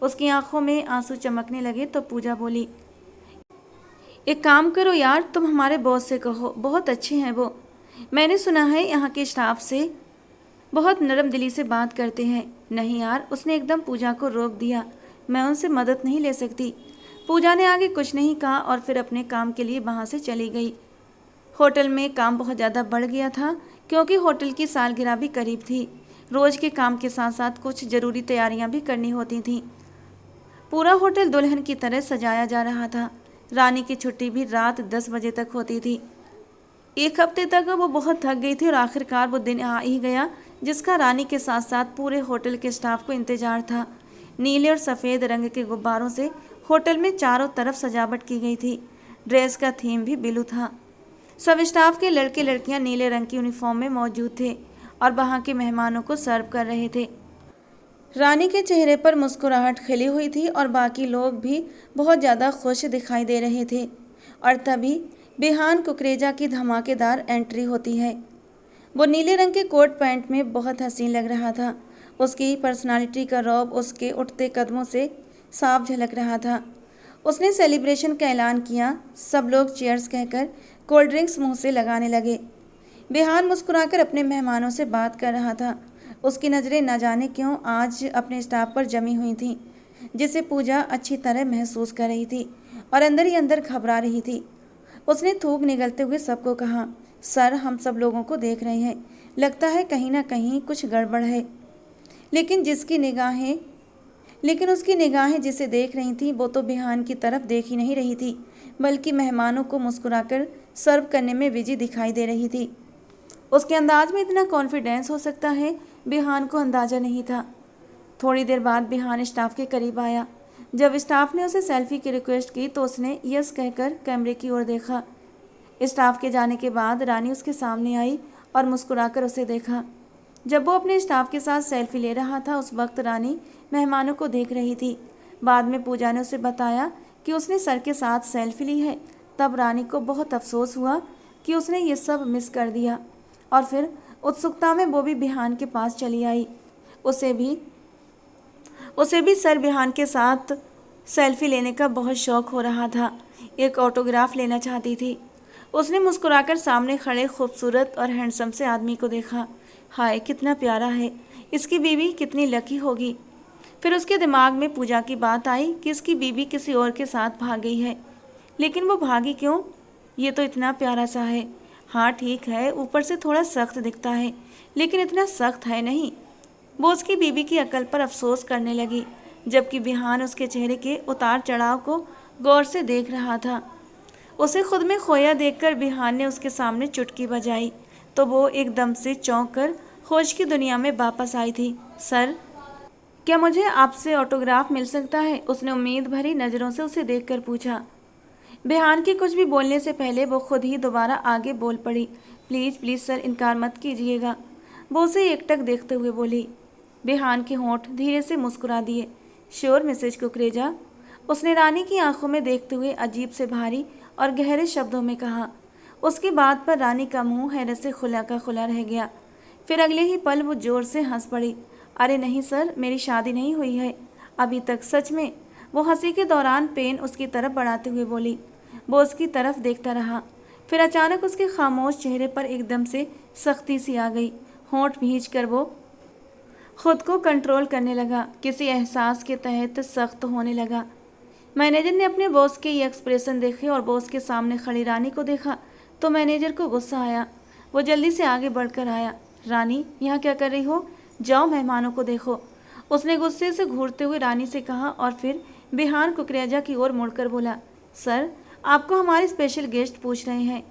उसकी आंखों में आंसू चमकने लगे तो पूजा बोली, एक काम करो यार, तुम हमारे बॉस से कहो, बहुत अच्छे हैं वो। मैंने सुना है यहाँ के स्टाफ से बहुत नरम दिली से बात करते हैं। नहीं यार, उसने एकदम पूजा को रोक दिया। मैं उनसे मदद नहीं ले सकती। पूजा ने आगे कुछ नहीं कहा और फिर अपने काम के लिए वहाँ से चली गई। होटल में काम बहुत ज़्यादा बढ़ गया था क्योंकि होटल की सालगिरह भी करीब थी। रोज़ के काम के साथ साथ कुछ ज़रूरी तैयारियां भी करनी होती थीं। पूरा होटल दुल्हन की तरह सजाया जा रहा था। रानी की छुट्टी भी रात 10 बजे तक होती थी। एक हफ्ते तक वो बहुत थक गई थी और आखिरकार वो दिन आ ही गया जिसका रानी के साथ साथ पूरे होटल के स्टाफ को इंतजार था। नीले और सफ़ेद रंग के गुब्बारों से होटल में चारों तरफ सजावट की गई थी। ड्रेस का थीम भी ब्लू था। सब स्टाफ के लड़के लड़कियां नीले रंग की यूनिफॉर्म में मौजूद थे और वहां के मेहमानों को सर्व कर रहे थे। रानी के चेहरे पर मुस्कुराहट खिली हुई थी और बाकी लोग भी बहुत ज़्यादा खुश दिखाई दे रहे थे। और तभी बिहान कुकरेजा की धमाकेदार एंट्री होती है। वो नीले रंग के कोट पैंट में बहुत हसीन लग रहा था। उसकी पर्सनालिटी का रौब उसके उठते कदमों से साफ झलक रहा था। उसने सेलिब्रेशन का ऐलान किया। सब लोग चीयर्स कहकर कोल्ड ड्रिंक्स मुंह से लगाने लगे। बिहान मुस्कुराकर अपने मेहमानों से बात कर रहा था। उसकी नज़रें न जाने क्यों आज अपने स्टाफ पर जमी हुई थीं, जिसे पूजा अच्छी तरह महसूस कर रही थी और अंदर ही अंदर घबरा रही थी। उसने थूक निगलते हुए सबको कहा, सर, हम सब लोगों को देख रहे हैं, लगता है कहीं ना कहीं कुछ गड़बड़ है। लेकिन उसकी निगाहें जिसे देख रही थीं वो तो बिहान की तरफ देख ही नहीं रही थी, बल्कि मेहमानों को मुस्कुराकर सर्व करने में बिजी दिखाई दे रही थी। उसके अंदाज में इतना कॉन्फिडेंस हो सकता है, बिहान को अंदाज़ा नहीं था। थोड़ी देर बाद बिहान स्टाफ के करीब आया। जब स्टाफ ने उसे सेल्फी की रिक्वेस्ट की तो उसने यस कहकर कैमरे की ओर देखा। स्टाफ के जाने के बाद रानी उसके सामने आई और मुस्कुराकर उसे देखा। जब वो अपने स्टाफ के साथ सेल्फी ले रहा था उस वक्त रानी मेहमानों को देख रही थी। बाद में पूजा ने उसे बताया कि उसने सर के साथ सेल्फी ली है। तब रानी को बहुत अफसोस हुआ कि उसने ये सब मिस कर दिया और फिर उत्सुकता में वो भी बिहान के पास चली आई। उसे भी सर बिहान के साथ सेल्फी लेने का बहुत शौक हो रहा था। एक ऑटोग्राफ लेना चाहती थी। उसने मुस्कुराकर सामने खड़े खूबसूरत और हैंडसम से आदमी को देखा। हाय, कितना प्यारा है, इसकी बीवी कितनी लकी होगी। फिर उसके दिमाग में पूजा की बात आई कि इसकी बीवी किसी और के साथ भाग गई है, लेकिन वो भागी क्यों? ये तो इतना प्यारा सा है। हाँ ठीक है, ऊपर से थोड़ा सख्त दिखता है, लेकिन इतना सख्त है नहीं। वो उसकी बीवी की अकल पर अफसोस करने लगी, जबकि बिहान उसके चेहरे के उतार चढ़ाव को गौर से देख रहा था। उसे खुद में खोया देखकर बिहान ने उसके सामने चुटकी बजाई तो वो एकदम से चौंक कर होश की दुनिया में वापस आई थी। सर, क्या मुझे आपसे ऑटोग्राफ मिल सकता है? उसने उम्मीद भरी नज़रों से उसे देखकर पूछा। बिहान के कुछ भी बोलने से पहले वो खुद ही दोबारा आगे बोल पड़ी। प्लीज़ प्लीज़ सर, इनकार मत कीजिएगा। वो उसे एकटक देखते हुए बोली। बिहान के होंठ धीरे से मुस्कुरा दिए। श्योर मिसेज कुकरेजा, उसने रानी की आंखों में देखते हुए अजीब से भारी और गहरे शब्दों में कहा। उसकी बात पर रानी का मुंह हैरत से खुला का खुला रह गया। फिर अगले ही पल वो जोर से हंस पड़ी। अरे नहीं सर, मेरी शादी नहीं हुई है अभी तक, सच में। वो हंसी के दौरान पेन उसकी तरफ बढ़ाते हुए बोली। वो उसकी तरफ देखता रहा। फिर अचानक उसके खामोश चेहरे पर एकदम से सख्ती सी आ गई। होंठ भींच कर वो खुद को कंट्रोल करने लगा, किसी एहसास के तहत सख्त होने लगा। मैनेजर ने अपने बॉस के ये एक्सप्रेशन देखे और बॉस के सामने खड़ी रानी को देखा तो मैनेजर को गुस्सा आया। वो जल्दी से आगे बढ़कर आया। रानी, यहाँ क्या कर रही हो? जाओ मेहमानों को देखो, उसने गुस्से से घूरते हुए रानी से कहा और फिर बिहान कुकरेजा की ओर मुड़कर बोला। सर, आपको हमारे स्पेशल गेस्ट पूछ रहे हैं,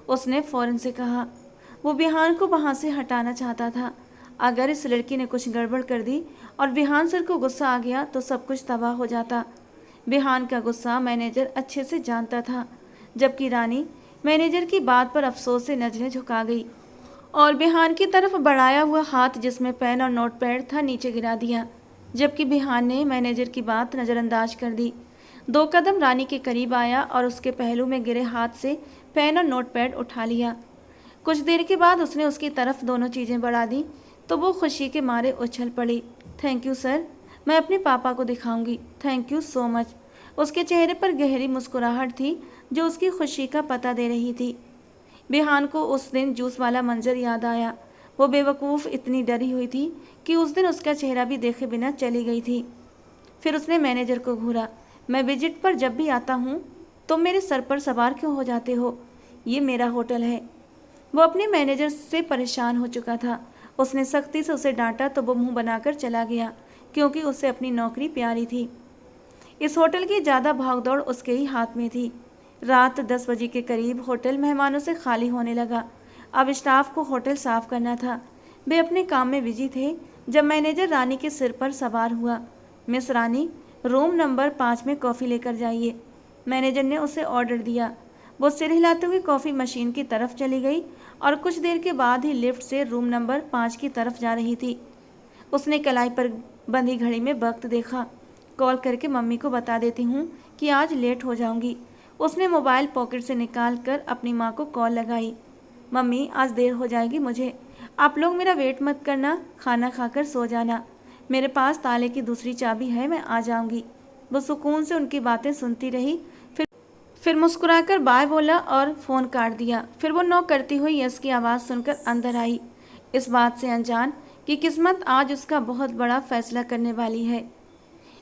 उसने फ़ौरन से कहा। वो बिहान को वहाँ से हटाना चाहता था। अगर इस लड़की ने कुछ गड़बड़ कर दी और बिहान सर को गुस्सा आ गया तो सब कुछ तबाह हो जाता। बिहान का गुस्सा मैनेजर अच्छे से जानता था, जबकि रानी मैनेजर की बात पर अफसोस से नजरें झुका गई और बिहान की तरफ बढ़ाया हुआ हाथ जिसमें पेन और नोटपैड था नीचे गिरा दिया, जबकि बिहान ने मैनेजर की बात नज़रअंदाज कर दी। 2 कदम रानी के करीब आया और उसके पहलू में गिरे हाथ से पेन और नोटपैड उठा लिया। कुछ देर के बाद उसने उसकी तरफ दोनों चीज़ें बढ़ा दी तो वो खुशी के मारे उछल पड़ी। थैंक यू सर, मैं अपने पापा को दिखाऊंगी, थैंक यू सो मच। उसके चेहरे पर गहरी मुस्कुराहट थी जो उसकी खुशी का पता दे रही थी। बिहान को उस दिन जूस वाला मंजर याद आया। वो बेवकूफ़ इतनी डरी हुई थी कि उस दिन उसका चेहरा भी देखे बिना चली गई थी। फिर उसने मैनेजर को घूरा। मैं विजिट पर जब भी आता हूँ तो मेरे सर पर सवार क्यों हो जाते हो? ये मेरा होटल है। वो अपने मैनेजर से परेशान हो चुका था। उसने सख्ती से उसे डांटा तो वो मुंह बनाकर चला गया, क्योंकि उसे अपनी नौकरी प्यारी थी। इस होटल की ज़्यादा भागदौड़ उसके ही हाथ में थी। रात 10 बजे के करीब होटल मेहमानों से खाली होने लगा। अब स्टाफ को होटल साफ करना था। वे अपने काम में बिजी थे जब मैनेजर रानी के सिर पर सवार हुआ। मिस रानी, रूम नंबर 5 में कॉफ़ी लेकर जाइए, मैनेजर ने उसे ऑर्डर दिया। वो सिर हिलाते हुए कॉफ़ी मशीन की तरफ चली गई और कुछ देर के बाद ही लिफ्ट से रूम नंबर 5 की तरफ जा रही थी। उसने कलाई पर बंधी घड़ी में वक्त देखा। कॉल करके मम्मी को बता देती हूँ कि आज लेट हो जाऊँगी। उसने मोबाइल पॉकेट से निकाल कर अपनी माँ को कॉल लगाई। मम्मी, आज देर हो जाएगी मुझे, आप लोग मेरा वेट मत करना, खाना खाकर सो जाना। मेरे पास ताले की दूसरी चाबी है, मैं आ जाऊंगी। वो सुकून से उनकी बातें सुनती रही। फिर मुस्कुराकर बाय बोला और फ़ोन काट दिया। फिर वो नॉक करती हुई यश की आवाज़ सुनकर अंदर आई, इस बात से अनजान कि किस्मत आज उसका बहुत बड़ा फैसला करने वाली है।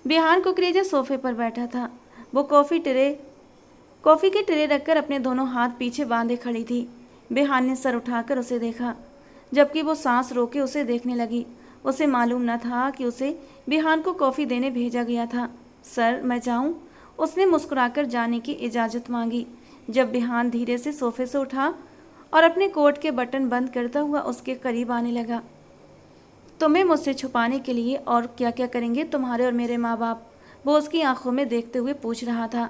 बिहान कुकरेजा सोफे पर बैठा था। वो कॉफ़ी की ट्रे रखकर अपने दोनों हाथ पीछे बांधे खड़ी थी। बिहान ने सर उठाकर उसे देखा, जबकि वो सांस रोके उसे देखने लगी। उसे मालूम न था कि उसे बिहान को कॉफ़ी देने भेजा गया था। सर, मैं जाऊं? उसने मुस्कुराकर जाने की इजाज़त मांगी। जब बिहान धीरे से सोफे से उठा और अपने कोट के बटन बंद करता हुआ उसके करीब आने लगा। तुम्हें मुझसे छुपाने के लिए और क्या क्या करेंगे तुम्हारे और मेरे माँ बाप? वो उसकी आंखों में देखते हुए पूछ रहा था।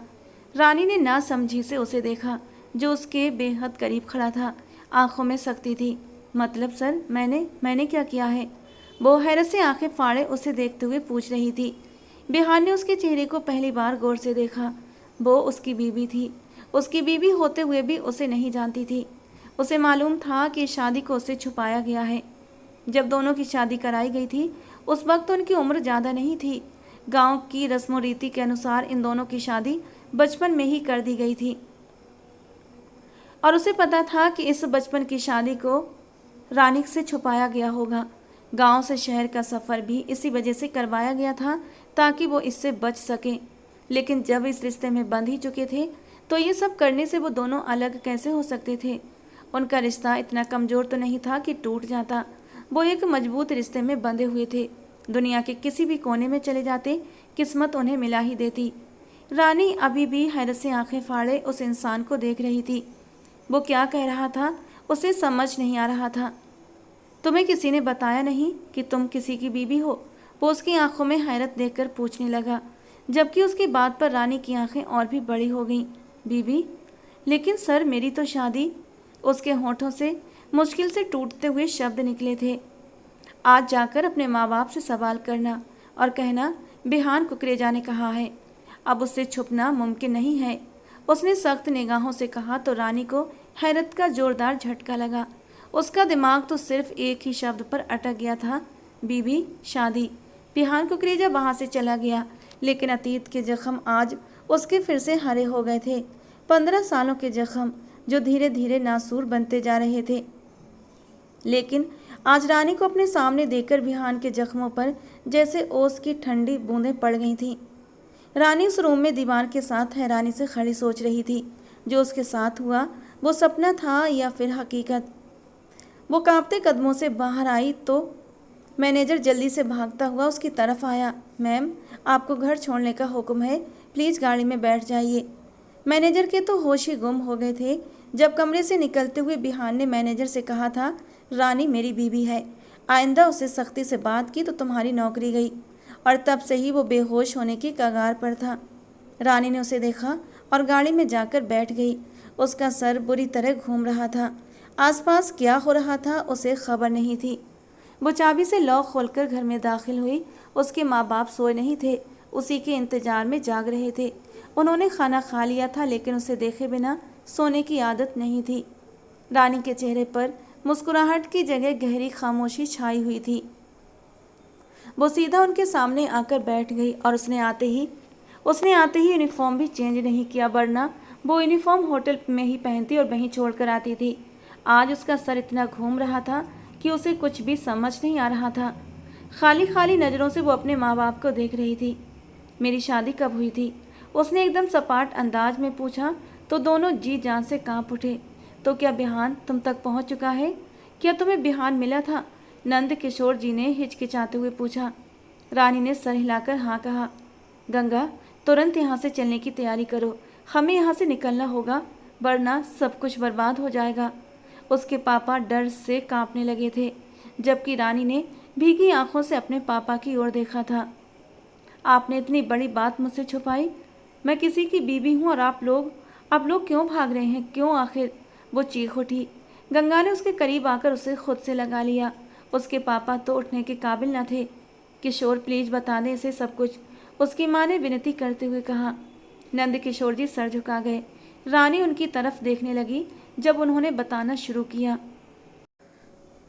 रानी ने नासमझी से उसे देखा, जो उसके बेहद करीब खड़ा था। आंखों में सख्ती थी। मतलब सर, मैंने क्या किया है? वो हैरत से आंखें फाड़े उसे देखते हुए पूछ रही थी। बिहान ने उसके चेहरे को पहली बार गौर से देखा। वो उसकी बीवी थी। उसकी बीवी होते हुए भी उसे नहीं जानती थी। उसे मालूम था कि शादी को उससे छुपाया गया है। जब दोनों की शादी कराई गई थी, उस वक्त उनकी उम्र ज़्यादा नहीं थी। गांव की रस्म रीति के अनुसार इन दोनों की शादी बचपन में ही कर दी गई थी और उसे पता था कि इस बचपन की शादी को रानी से छुपाया गया होगा। गांव से शहर का सफ़र भी इसी वजह से करवाया गया था, ताकि वो इससे बच सकें। लेकिन जब इस रिश्ते में बंध ही चुके थे, तो ये सब करने से वो दोनों अलग कैसे हो सकते थे? उनका रिश्ता इतना कमज़ोर तो नहीं था कि टूट जाता। वो एक मजबूत रिश्ते में बंधे हुए थे। दुनिया के किसी भी कोने में चले जाते, किस्मत उन्हें मिला ही देती। रानी अभी भी हैरत से आंखें फाड़े उस इंसान को देख रही थी। वो क्या कह रहा था, उसे समझ नहीं आ रहा था। तुम्हें किसी ने बताया नहीं कि तुम किसी की बीवी हो? वो उसकी आंखों में हैरत देखकर पूछने लगा, जबकि उसकी बात पर रानी की आंखें और भी बड़ी हो गईं। बीवी? लेकिन सर, मेरी तो शादी। उसके होठों से मुश्किल से टूटते हुए शब्द निकले थे। आज जाकर अपने माँ बाप से सवाल करना और कहना बिहान कुकरेजा ने कहा है। अब उससे छुपना मुमकिन नहीं है। उसने सख्त निगाहों से कहा तो रानी को हैरत का जोरदार झटका लगा। उसका दिमाग तो सिर्फ एक ही शब्द पर अटक गया था, बीबी, शादी। बिहान कुकरेजा वहाँ से चला गया, लेकिन अतीत के जख्म आज उसके फिर से हरे हो गए थे। 15 सालों के जख्म जो धीरे धीरे नासूर बनते जा रहे थे। लेकिन आज रानी को अपने सामने देखकर बिहान के जख्मों पर जैसे ओस की ठंडी बूंदें पड़ गई थीं। रानी उस रूम में दीवार के साथ हैरानी से खड़ी सोच रही थी, जो उसके साथ हुआ वो सपना था या फिर हकीकत। वो कांपते कदमों से बाहर आई तो मैनेजर जल्दी से भागता हुआ उसकी तरफ आया। मैम, आपको घर छोड़ने का हुक्म है, प्लीज़ गाड़ी में बैठ जाइए। मैनेजर के तो होश ही गुम हो गए थे जब कमरे से निकलते हुए बिहान ने मैनेजर से कहा था, रानी मेरी बीवी है, आइंदा उससे सख्ती से बात की तो तुम्हारी नौकरी गई। और तब से ही वो बेहोश होने की कगार पर था। रानी ने उसे देखा और गाड़ी में जाकर बैठ गई। उसका सर बुरी तरह घूम रहा था। आसपास क्या हो रहा था उसे खबर नहीं थी। वो चाबी से लॉक खोलकर घर में दाखिल हुई। उसके माँ बाप सोए नहीं थे, उसी के इंतजार में जाग रहे थे। उन्होंने खाना खा लिया था, लेकिन उसे देखे बिना सोने की आदत नहीं थी। रानी के चेहरे पर मुस्कुराहट की जगह गहरी खामोशी छाई हुई थी। वो सीधा उनके सामने आकर बैठ गई और उसने आते ही यूनिफॉर्म भी चेंज नहीं किया, वरना वो यूनिफॉर्म होटल में ही पहनती और वहीं छोड़ कर आती थी। आज उसका सर इतना घूम रहा था कि उसे कुछ भी समझ नहीं आ रहा था। खाली खाली नज़रों से वो अपने माँ बाप को देख रही थी। मेरी शादी कब हुई थी? उसने एकदम सपाट अंदाज में पूछा तो दोनों जी जान से कांप उठे। तो क्या बिहान तुम तक पहुंच चुका है? क्या तुम्हें बिहान मिला था? नंद किशोर जी ने हिचकिचाते हुए पूछा। रानी ने सर हिलाकर हाँ कहा। गंगा, तुरंत यहाँ से चलने की तैयारी करो, हमें यहाँ से निकलना होगा, वरना सब कुछ बर्बाद हो जाएगा। उसके पापा डर से कांपने लगे थे, जबकि रानी ने भीगी आंखों से अपने पापा की ओर देखा था। आपने इतनी बड़ी बात मुझसे छुपाई। मैं किसी की बीवी हूँ और आप लोग क्यों भाग रहे हैं? क्यों आखिर? वो चीख उठी। गंगा ने उसके करीब आकर उसे खुद से लगा लिया। उसके पापा तो उठने के काबिल न थे। किशोर, प्लीज़ बता दें इसे सब कुछ, उसकी माँ ने विनती करते हुए कहा। नंद किशोर जी सर झुका गए। रानी उनकी तरफ देखने लगी जब उन्होंने बताना शुरू किया।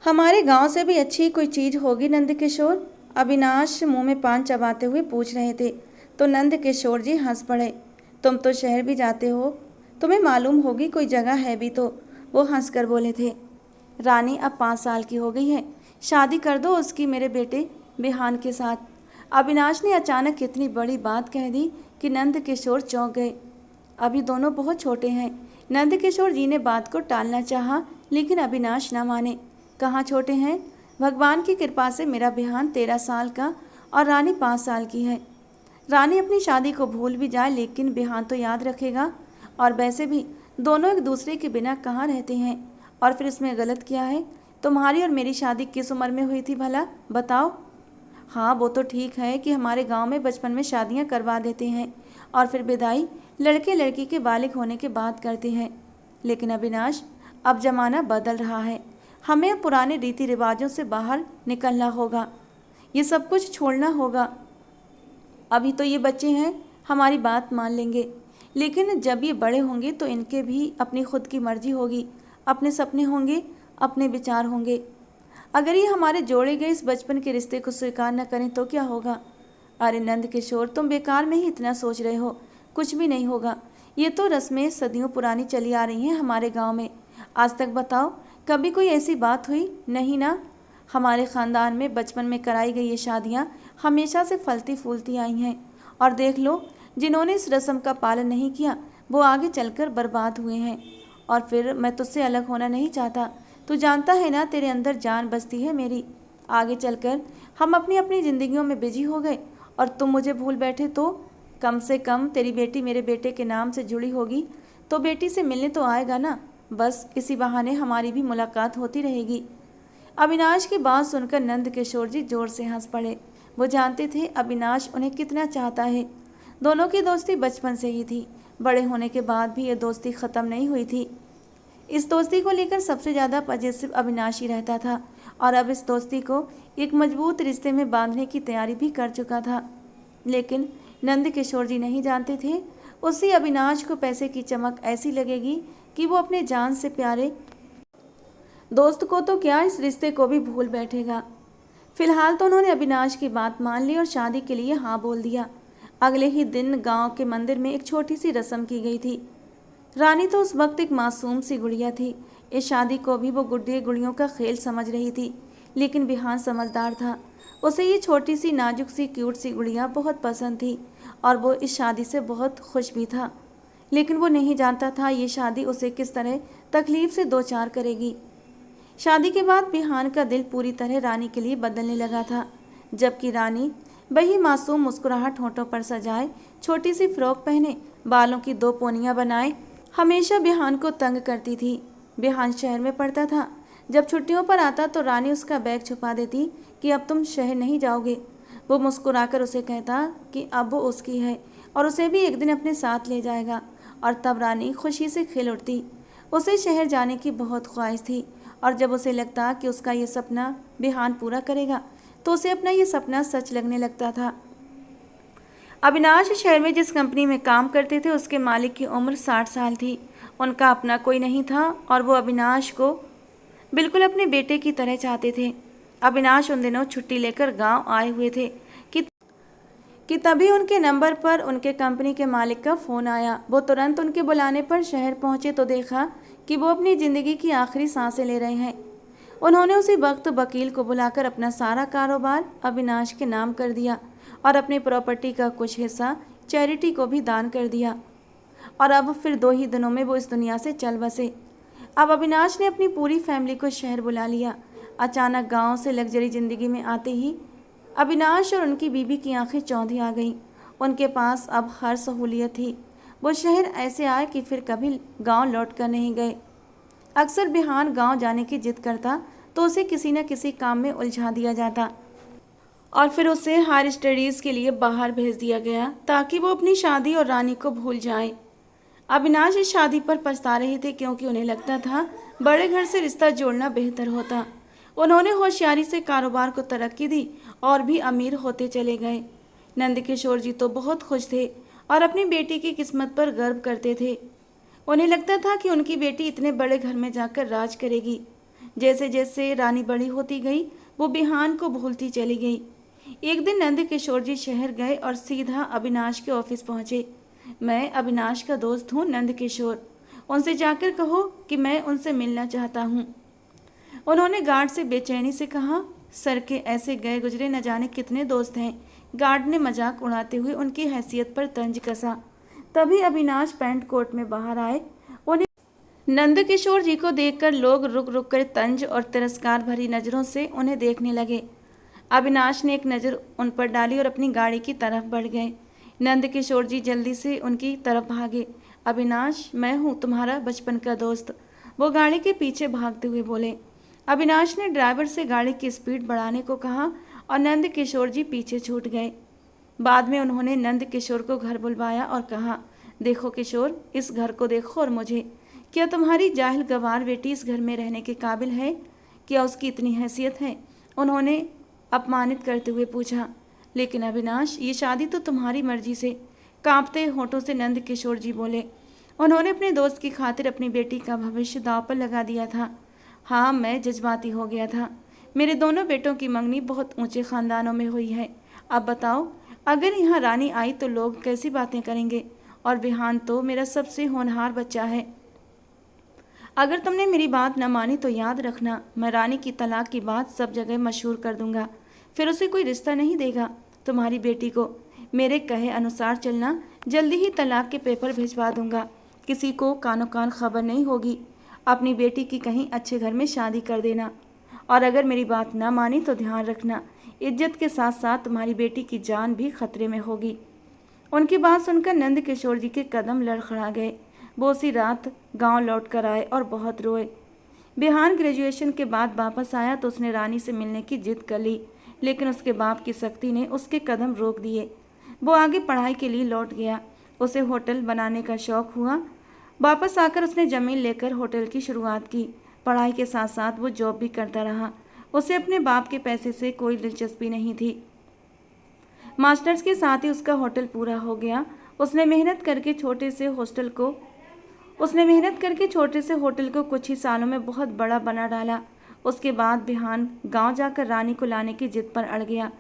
हमारे गांव से भी अच्छी कोई चीज़ होगी नंद किशोर, अविनाश मुंह में पान चबाते हुए पूछ रहे थे तो नंद किशोर जी हंस पड़े। तुम तो शहर भी जाते हो, तुम्हें मालूम होगी कोई जगह है भी तो, वो हंसकर बोले थे। रानी अब 5 साल की हो गई है, शादी कर दो उसकी मेरे बेटे बिहान के साथ। अविनाश ने अचानक इतनी बड़ी बात कह दी कि नंद किशोर चौंक गए। अभी दोनों बहुत छोटे हैं। नंद किशोर जी ने बात को टालना चाहा, लेकिन अविनाश न माने। कहाँ छोटे हैं? भगवान की कृपा से मेरा बिहान 13 साल का और रानी 5 साल की है। रानी अपनी शादी को भूल भी जाए लेकिन बिहान तो याद रखेगा। और वैसे भी दोनों एक दूसरे के बिना कहाँ रहते हैं। और फिर इसमें गलत क्या है? तुम्हारी और मेरी शादी किस उम्र में हुई थी भला, बताओ? हाँ, वो तो ठीक है कि हमारे गांव में बचपन में शादियां करवा देते हैं और फिर विदाई लड़के लड़की के बालिग होने के बाद करते हैं। लेकिन अविनाश, अब जमाना बदल रहा है। हमें पुराने रीति रिवाजों से बाहर निकलना होगा, ये सब कुछ छोड़ना होगा। अभी तो ये बच्चे हैं, हमारी बात मान लेंगे, लेकिन जब ये बड़े होंगे तो इनके भी अपनी खुद की मर्जी होगी, अपने सपने होंगे, अपने विचार होंगे। अगर ये हमारे जोड़े गए इस बचपन के रिश्ते को स्वीकार न करें तो क्या होगा? अरे नंद किशोर, तुम बेकार में ही इतना सोच रहे हो, कुछ भी नहीं होगा। ये तो रस्में सदियों पुरानी चली आ रही हैं हमारे गांव में। आज तक बताओ, कभी कोई ऐसी बात हुई? नहीं ना। हमारे ख़ानदान में बचपन में कराई गई ये शादियाँ हमेशा से फलती फूलती आई हैं। और देख लो, जिन्होंने इस रस्म का पालन नहीं किया वो आगे चलकर बर्बाद हुए हैं। और फिर मैं तुझसे अलग होना नहीं चाहता। तू जानता है ना, तेरे अंदर जान बसती है मेरी। आगे चलकर हम अपनी अपनी ज़िंदगियों में बिजी हो गए और तुम मुझे भूल बैठे तो कम से कम तेरी बेटी मेरे बेटे के नाम से जुड़ी होगी तो बेटी से मिलने तो आएगा ना। बस इसी बहाने हमारी भी मुलाकात होती रहेगी। अविनाश की बात सुनकर नंद किशोर जी जोर से हंस पड़े। वो जानते थे अविनाश उन्हें कितना चाहता है। दोनों की दोस्ती बचपन से ही थी। बड़े होने के बाद भी ये दोस्ती ख़त्म नहीं हुई थी। इस दोस्ती को लेकर सबसे ज़्यादा पॉजिटिव अविनाश ही रहता था और अब इस दोस्ती को एक मजबूत रिश्ते में बांधने की तैयारी भी कर चुका था। लेकिन नंद किशोर जी नहीं जानते थे, उसी अविनाश को पैसे की चमक ऐसी लगेगी कि वो अपने जान से प्यारे दोस्त को तो क्या, इस रिश्ते को भी भूल बैठेगा। फिलहाल तो उन्होंने अविनाश की बात मान ली और शादी के लिए हाँ बोल दिया। अगले ही दिन गांव के मंदिर में एक छोटी सी रस्म की गई थी। रानी तो उस वक्त एक मासूम सी गुड़िया थी। इस शादी को भी वो गुड्डे गुड़ियों का खेल समझ रही थी, लेकिन बिहान समझदार था। उसे ये छोटी सी नाजुक सी क्यूट सी गुड़िया बहुत पसंद थी और वो इस शादी से बहुत खुश भी था। लेकिन वो नहीं जानता था ये शादी उसे किस तरह तकलीफ से दो चार करेगी। शादी के बाद बिहान का दिल पूरी तरह रानी के लिए बदलने लगा था। जबकि रानी वही मासूम मुस्कुराहट होठों पर सजाए, छोटी सी फ्रॉक पहने, बालों की 2 पोनियां बनाए हमेशा बिहान को तंग करती थी। बिहान शहर में पढ़ता था। जब छुट्टियों पर आता तो रानी उसका बैग छुपा देती कि अब तुम शहर नहीं जाओगे। वो मुस्कुराकर उसे कहता कि अब वो उसकी है और उसे भी एक दिन अपने साथ ले जाएगा। और तब रानी खुशी से खिल उठती। उसे शहर जाने की बहुत ख्वाहिश थी और जब उसे लगता कि उसका ये सपना बिहान पूरा करेगा तो उसे अपना ये सपना सच लगने लगता था। अविनाश शहर में जिस कंपनी में काम करते थे उसके मालिक की उम्र 60 साल थी। उनका अपना कोई नहीं था और वो अविनाश को बिल्कुल अपने बेटे की तरह चाहते थे। अविनाश उन दिनों छुट्टी लेकर गांव आए हुए थे कि तभी उनके नंबर पर उनके कंपनी के मालिक का फ़ोन आया। वो तुरंत उनके बुलाने पर शहर पहुंचे तो देखा कि वो अपनी ज़िंदगी की आखिरी सांसें ले रहे हैं। उन्होंने उसी वक्त वकील को बुलाकर अपना सारा कारोबार अविनाश के नाम कर दिया और अपनी प्रॉपर्टी का कुछ हिस्सा चैरिटी को भी दान कर दिया। और अब फिर 2 ही दिनों में वो इस दुनिया से चल बसे। अब अविनाश ने अपनी पूरी फैमिली को शहर बुला लिया। अचानक गांव से लग्जरी ज़िंदगी में आते ही अविनाश और उनकी बीवी की आंखें चौंधी आ गईं। उनके पास अब हर सहूलियत थी। वो शहर ऐसे आए कि फिर कभी गांव लौट कर नहीं गए। अक्सर बिहान गांव जाने की जिद करता तो उसे किसी न किसी काम में उलझा दिया जाता और फिर उसे हायर स्टडीज़ के लिए बाहर भेज दिया गया ताकि वो अपनी शादी और रानी को भूल जाए। अविनाश इस शादी पर पछता रहे थे क्योंकि उन्हें लगता था बड़े घर से रिश्ता जोड़ना बेहतर होता। उन्होंने होशियारी से कारोबार को तरक्की दी और भी अमीर होते चले गए। नंद किशोर जी तो बहुत खुश थे और अपनी बेटी की किस्मत पर गर्व करते थे। उन्हें लगता था कि उनकी बेटी इतने बड़े घर में जाकर राज करेगी। जैसे जैसे रानी बड़ी होती गई वो बिहान को भूलती चली गई। एक दिन नंद किशोर जी शहर गए और सीधा अविनाश के ऑफिस पहुंचे। मैं अविनाश का दोस्त हूँ नंद किशोर, उनसे जाकर कहो कि मैं उनसे मिलना चाहता हूँ। उन्होंने गार्ड से बेचैनी से कहा। सर के ऐसे गए गुजरे न जाने कितने दोस्त हैं। गार्ड ने मजाक उड़ाते हुए उनकी हैसियत पर तंज कसा। तभी अविनाश पैंट कोट में बाहर आए। उन्हें नंद किशोर जी को देखकर लोग रुक रुक कर तंज और तिरस्कार भरी नज़रों से उन्हें देखने लगे। अविनाश ने एक नज़र उन पर डाली और अपनी गाड़ी की तरफ बढ़ गए। नंद किशोर जी जल्दी से उनकी तरफ भागे। अविनाश, मैं हूँ तुम्हारा बचपन का दोस्त, वो गाड़ी के पीछे भागते हुए बोले। अविनाश ने ड्राइवर से गाड़ी की स्पीड बढ़ाने को कहा और नंद किशोर जी पीछे छूट गए। बाद में उन्होंने नंद किशोर को घर बुलवाया और कहा, देखो किशोर, इस घर को देखो और मुझे। क्या तुम्हारी जाहिल गवार बेटी इस घर में रहने के काबिल है? क्या उसकी इतनी हैसियत है? उन्होंने अपमानित करते हुए पूछा। लेकिन अविनाश, ये शादी तो तुम्हारी मर्जी से, कांपते होठों से नंद किशोर जी बोले। उन्होंने अपने दोस्त की खातिर अपनी बेटी का भविष्य दांव पर लगा दिया था। हाँ, मैं जज्बाती हो गया था। मेरे दोनों बेटों की मंगनी बहुत ऊंचे खानदानों में हुई है। अब बताओ, अगर यहाँ रानी आई तो लोग कैसी बातें करेंगे? और विहान तो मेरा सबसे होनहार बच्चा है। अगर तुमने मेरी बात न मानी तो याद रखना, मैं रानी की तलाक की बात सब जगह मशहूर कर दूंगा। फिर उसे कोई रिश्ता नहीं देगा। तुम्हारी बेटी को मेरे कहे अनुसार चलना, जल्दी ही तलाक के पेपर भिजवा दूंगा। किसी को कानो कान खबर नहीं होगी। अपनी बेटी की कहीं अच्छे घर में शादी कर देना। और अगर मेरी बात ना मानी तो ध्यान रखना, इज्जत के साथ साथ तुम्हारी बेटी की जान भी खतरे में होगी। उनकी बात सुनकर नंद किशोर जी के कदम लड़खड़ा गए। वो उसी रात गांव लौट कर आए और बहुत रोए। बिहान ग्रेजुएशन के बाद वापस आया तो उसने रानी से मिलने की जिद कर ली, लेकिन उसके बाप की सख्ती ने उसके कदम रोक दिए। वो आगे पढ़ाई के लिए लौट गया। उसे होटल बनाने का शौक हुआ। वापस आकर उसने ज़मीन लेकर होटल की शुरुआत की। पढ़ाई के साथ साथ वो जॉब भी करता रहा। उसे अपने बाप के पैसे से कोई दिलचस्पी नहीं थी। मास्टर्स के साथ ही उसका होटल पूरा हो गया। उसने मेहनत करके छोटे से होटल को कुछ ही सालों में बहुत बड़ा बना डाला। उसके बाद बिहान गांव जाकर रानी को लाने की जिद पर अड़ गया।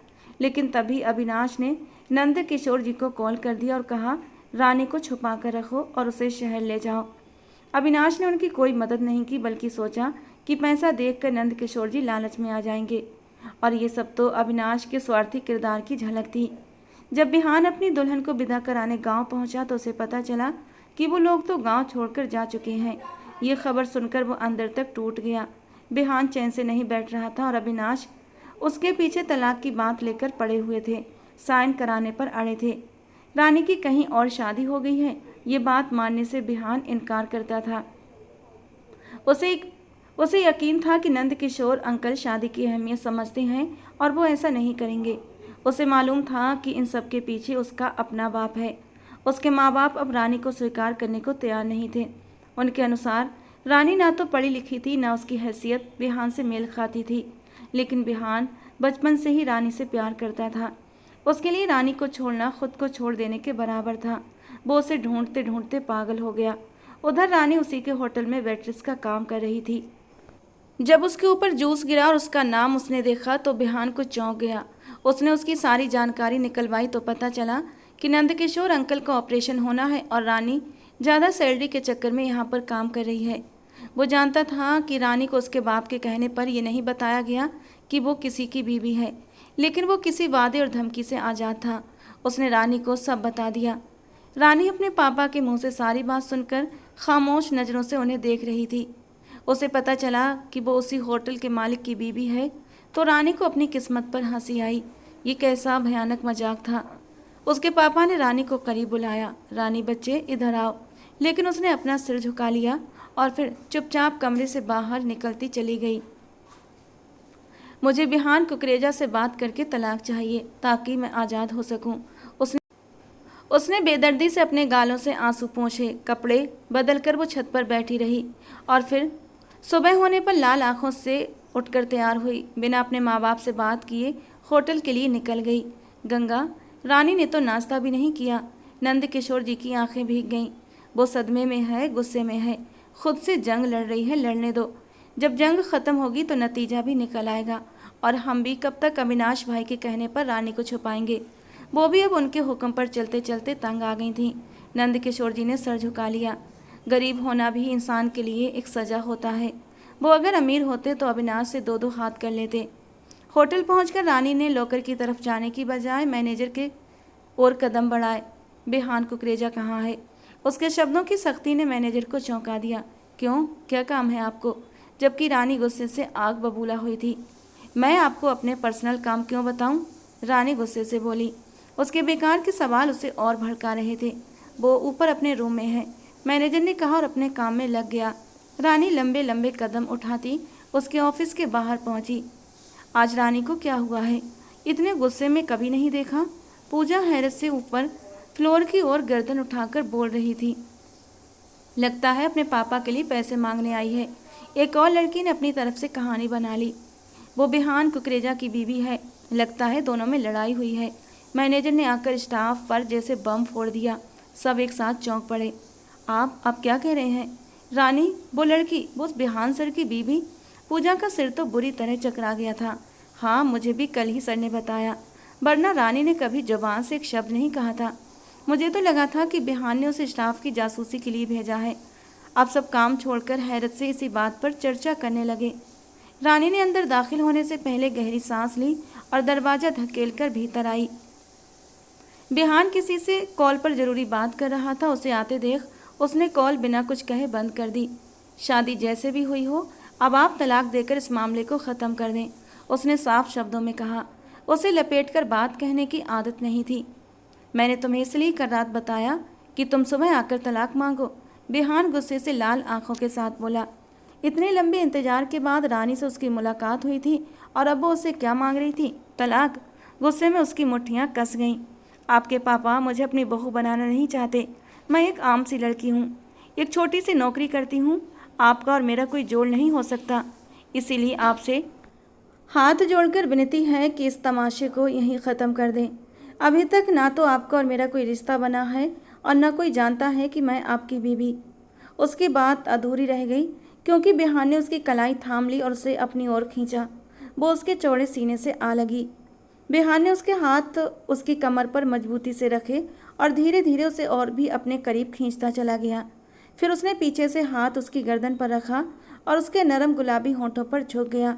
लेकिन तभी अविनाश ने नंद किशोर जी को कॉल कर दिया और कहा, रानी को छुपा कर रखो और उसे शहर ले जाओ। अविनाश ने उनकी कोई मदद नहीं की, बल्कि सोचा कि पैसा देखकर नंद किशोर जी लालच में आ जाएंगे। और ये सब तो अविनाश के स्वार्थी किरदार की झलक थी। जब बिहान अपनी दुल्हन को विदा कराने गांव पहुंचा तो उसे पता चला कि वो लोग तो गांव छोड़कर जा चुके हैं। ये खबर सुनकर वो अंदर तक टूट गया। बिहान चैन से नहीं बैठ रहा था और अविनाश उसके पीछे तलाक की बात लेकर पड़े हुए थे। साइन कराने पर अड़े थे। रानी की कहीं और शादी हो गई है, ये बात मानने से बिहान इनकार करता था। उसे यकीन था कि नंद किशोर अंकल शादी की अहमियत समझते हैं और वो ऐसा नहीं करेंगे। उसे मालूम था कि इन सब के पीछे उसका अपना बाप है। उसके माँ बाप अब रानी को स्वीकार करने को तैयार नहीं थे। उनके अनुसार रानी ना तो पढ़ी लिखी थी, ना उसकी हैसियत बिहान से मेल खाती थी। लेकिन बिहान बचपन से ही रानी से प्यार करता था। उसके लिए रानी को छोड़ना खुद को छोड़ देने के बराबर था। वो उसे ढूंढते ढूंढते पागल हो गया। उधर रानी उसी के होटल में वेट्रेस का काम कर रही थी। जब उसके ऊपर जूस गिरा और उसका नाम उसने देखा तो बिहान को चौंक गया। उसने उसकी सारी जानकारी निकलवाई तो पता चला कि नंदकिशोर अंकल का ऑपरेशन होना है और रानी ज़्यादा सैलरी के चक्कर में यहाँ पर काम कर रही है। वो जानता था कि रानी को उसके बाप के कहने पर यह नहीं बताया गया कि वो किसी की बीवी है, लेकिन वो किसी वादे और धमकी से आज़ाद था। उसने रानी को सब बता दिया। रानी अपने पापा के मुंह से सारी बात सुनकर खामोश नज़रों से उन्हें देख रही थी। उसे पता चला कि वो उसी होटल के मालिक की बीवी है तो रानी को अपनी किस्मत पर हंसी आई। ये कैसा भयानक मजाक था। उसके पापा ने रानी को करीब बुलाया। रानी बच्चे इधर आओ। लेकिन उसने अपना सिर झुका लिया और फिर चुपचाप कमरे से बाहर निकलती चली गई। मुझे बिहान कुकरेजा से बात करके तलाक चाहिए ताकि मैं आज़ाद हो सकूं। उसने बेदर्दी से अपने गालों से आंसू पोंछे। कपड़े बदलकर वो छत पर बैठी रही और फिर सुबह होने पर लाल आंखों से उठकर तैयार हुई। बिना अपने माँ बाप से बात किए होटल के लिए निकल गई। गंगा, रानी ने तो नाश्ता भी नहीं किया। नंदकिशोर जी की आंखें भीग गईं। वो सदमे में है, गुस्से में है, खुद से जंग लड़ रही है। लड़ने दो, जब जंग ख़त्म होगी तो नतीजा भी निकल आएगा और हम भी कब तक अविनाश भाई के कहने पर रानी को छुपाएंगे। वो भी अब उनके हुक्म पर चलते चलते तंग आ गई थी। नंद किशोर जी ने सर झुका लिया। गरीब होना भी इंसान के लिए एक सजा होता है। वो अगर अमीर होते तो अविनाश से दो दो हाथ कर लेते। होटल पहुंचकर रानी ने लॉकर की तरफ जाने की बजाय मैनेजर के ओर कदम बढ़ाए। बेहान कुकरेजा कहाँ है? उसके शब्दों की सख्ती ने मैनेजर को चौंका दिया। क्यों, क्या काम है आपको? जबकि रानी गुस्से से आग बबूला हुई थी। मैं आपको अपने पर्सनल काम क्यों बताऊं? रानी गुस्से से बोली। उसके बेकार के सवाल उसे और भड़का रहे थे। वो ऊपर अपने रूम में है, मैनेजर ने कहा और अपने काम में लग गया। रानी लंबे लंबे कदम उठाती उसके ऑफिस के बाहर पहुंची। आज रानी को क्या हुआ है? इतने गुस्से में कभी नहीं देखा। पूजा हैरत से ऊपर फ्लोर की ओर गर्दन उठाकर बोल रही थी। लगता है अपने पापा के लिए पैसे मांगने आई है। एक और लड़की ने अपनी तरफ से कहानी बना ली। वो बेहान कुकरेजा की बीवी है। लगता है दोनों में लड़ाई हुई है। मैनेजर ने आकर स्टाफ पर जैसे बम फोड़ दिया। सब एक साथ चौंक पड़े। आप क्या कह रहे हैं? रानी, वो लड़की, वो उस बेहान सर की बीवी? पूजा का सिर तो बुरी तरह चकरा गया था। हाँ, मुझे भी कल ही सर ने बताया, वरना रानी ने कभी जुबान से एक शब्द नहीं कहा था। मुझे तो लगा था कि बेहान ने उसे स्टाफ की जासूसी के लिए भेजा है। अब सब काम छोड़कर हैरत से इसी बात पर चर्चा करने लगे। रानी ने अंदर दाखिल होने से पहले गहरी सांस ली और दरवाजा धकेलकर भीतर आई। बेहान किसी से कॉल पर जरूरी बात कर रहा था। उसे आते देख उसने कॉल बिना कुछ कहे बंद कर दी। शादी जैसे भी हुई हो, अब आप तलाक देकर इस मामले को ख़त्म कर दें, उसने साफ शब्दों में कहा। उसे लपेटकर बात कहने की आदत नहीं थी। मैंने तुम्हें इसलिए कल रात बताया कि तुम सुबह आकर तलाक मांगो, बेहान गुस्से से लाल आंखों के साथ बोला। इतने लंबे इंतजार के बाद रानी से उसकी मुलाकात हुई थी और अब वो उससे क्या मांग रही थी? तलाक। गुस्से में उसकी मुट्ठियाँ कस गईं। आपके पापा मुझे अपनी बहू बनाना नहीं चाहते। मैं एक आम सी लड़की हूँ, एक छोटी सी नौकरी करती हूँ। आपका और मेरा कोई जोड़ नहीं हो सकता। इसीलिए आपसे हाथ जोड़कर विनती है कि इस तमाशे को यहीं ख़त्म कर दें। अभी तक ना तो आपका और मेरा कोई रिश्ता बना है और न कोई जानता है कि मैं आपकी बीवी। उसकी बात अधूरी रह गई क्योंकि बेहान ने उसकी कलाई थाम ली और उसे अपनी ओर खींचा। वो उसके चौड़े सीने से आ लगी। बेहान ने उसके हाथ उसकी कमर पर मजबूती से रखे और धीरे धीरे उसे और भी अपने करीब खींचता चला गया। फिर उसने पीछे से हाथ उसकी गर्दन पर रखा और उसके नरम गुलाबी होंठों पर झुक गया।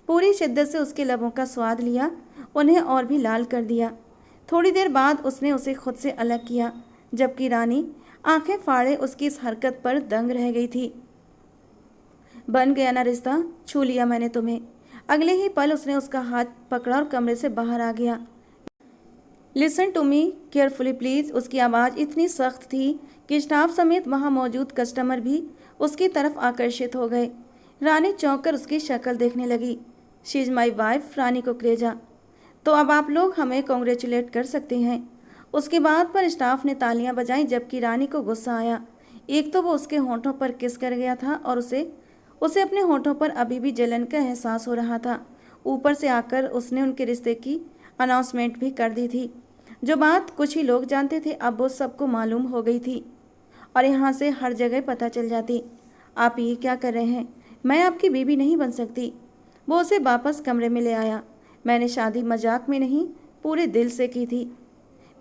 पूरी शिद्दत से उसके लबों का स्वाद लिया, उन्हें और भी लाल कर दिया। थोड़ी देर बाद उसने उसे खुद से अलग किया, जबकि रानी आंखें फाड़े उसकी इस हरकत पर दंग रह गई थी। बन गया ना रिश्ता, छू लिया मैंने तुम्हें। अगले ही पल उसने उसका हाथ पकड़ा और कमरे से बाहर आ गया। Listen to me carefully please. उसकी आवाज़ इतनी सख्त थी कि स्टाफ समेत वहाँ मौजूद कस्टमर भी उसकी तरफ आकर्षित हो गए। रानी चौंक कर उसकी शक्ल देखने लगी। शी इज़ माई वाइफ रानी कुकरेजा। तो अब आप लोग हमें कॉन्ग्रेचुलेट कर सकते हैं। उसकी बात पर स्टाफ ने तालियां बजाईं, जबकि रानी को गुस्सा आया। एक तो वो उसके होंठों पर किस कर गया था और उसे अपने होंठों पर अभी भी जलन का एहसास हो रहा था। ऊपर से आकर उसने उनके रिश्ते की अनाउंसमेंट भी कर दी थी। जो बात कुछ ही लोग जानते थे अब वो सबको मालूम हो गई थी और यहाँ से हर जगह पता चल जाती। आप ये क्या कर रहे हैं? मैं आपकी बीवी नहीं बन सकती। वो उसे वापस कमरे में ले आया। मैंने शादी मजाक में नहीं, पूरे दिल से की थी।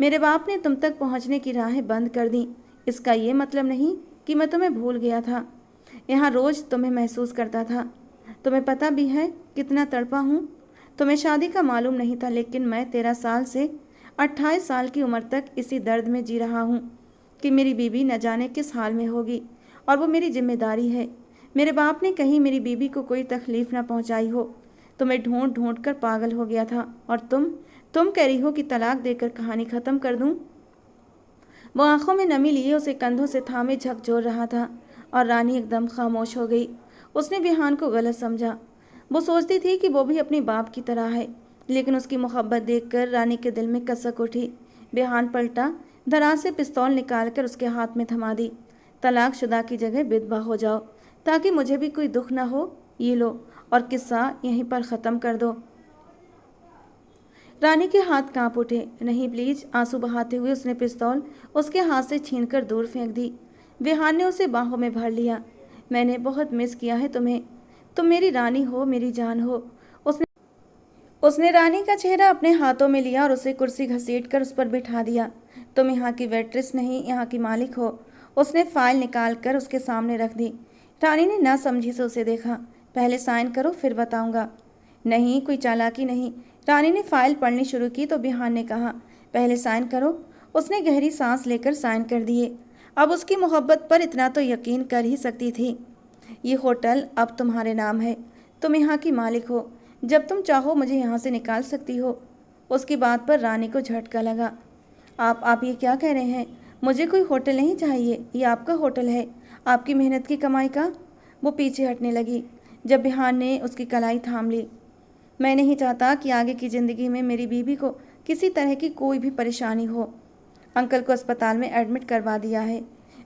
मेरे बाप ने तुम तक पहुंचने की राहें बंद कर दी। इसका ये मतलब नहीं कि मैं तुम्हें भूल गया था। यहाँ रोज़ तुम्हें महसूस करता था। तुम्हें पता भी है कितना तड़पा हूँ। तुम्हें शादी का मालूम नहीं था, लेकिन मैं 13 साल से 28 साल की उम्र तक इसी दर्द में जी रहा हूँ कि मेरी बीवी न जाने किस हाल में होगी और वो मेरी जिम्मेदारी है। मेरे बाप ने कहीं मेरी बीवी को कोई तकलीफ़ ना पहुँचाई हो। तुम्हें ढूंढ ढूंढ कर पागल हो गया था और तुम कह रही हो कि तलाक देकर कहानी ख़त्म कर दूं। वो आंखों में नमी लिए उसे कंधों से थामे झकझोर रहा था और रानी एकदम खामोश हो गई। उसने बेहान को गलत समझा। वो सोचती थी कि वो भी अपने बाप की तरह है, लेकिन उसकी मोहब्बत देखकर रानी के दिल में कसक उठी। बेहान पलटा, दराज से पिस्तौल निकालकर उसके हाथ में थमा दी। तलाकशुदा की जगह विधवा हो जाओ ताकि मुझे भी कोई दुख ना हो। ये लो और किस्सा यहीं पर ख़त्म कर दो। रानी के हाथ कांप उठे। नहीं प्लीज, आंसू बहाते हुए उसने पिस्तौल उसके हाथ से छीनकर दूर फेंक दी। बेहान ने उसे बाहों में भर लिया। मैंने बहुत मिस किया है तुम्हें। तुम मेरी रानी हो, मेरी जान हो। उसने उसने रानी का चेहरा अपने हाथों में लिया और उसे कुर्सी घसीटकर उस पर बिठा दिया। तुम यहाँ की वेट्रेस नहीं, यहाँ की मालिक हो। उसने फाइल निकाल कर उसके सामने रख दी। रानी ने ना समझी से उसे देखा। पहले साइन करो फिर बताऊंगा। नहीं, कोई चालाकी नहीं। रानी ने फाइल पढ़नी शुरू की तो बिहान ने कहा, पहले साइन करो। उसने गहरी सांस लेकर साइन कर दिए। अब उसकी मोहब्बत पर इतना तो यकीन कर ही सकती थी। ये होटल अब तुम्हारे नाम है, तुम यहाँ की मालिक हो। जब तुम चाहो मुझे यहाँ से निकाल सकती हो। उसकी बात पर रानी को झटका लगा। आप ये क्या कह रहे हैं? मुझे कोई होटल नहीं चाहिए, ये आपका होटल है, आपकी मेहनत की कमाई का। वो पीछे हटने लगी जब बिहान ने उसकी कलाई थाम ली। मैं नहीं चाहता कि आगे की ज़िंदगी में मेरी बीवी को किसी तरह की कोई भी परेशानी हो। अंकल को अस्पताल में एडमिट करवा दिया है।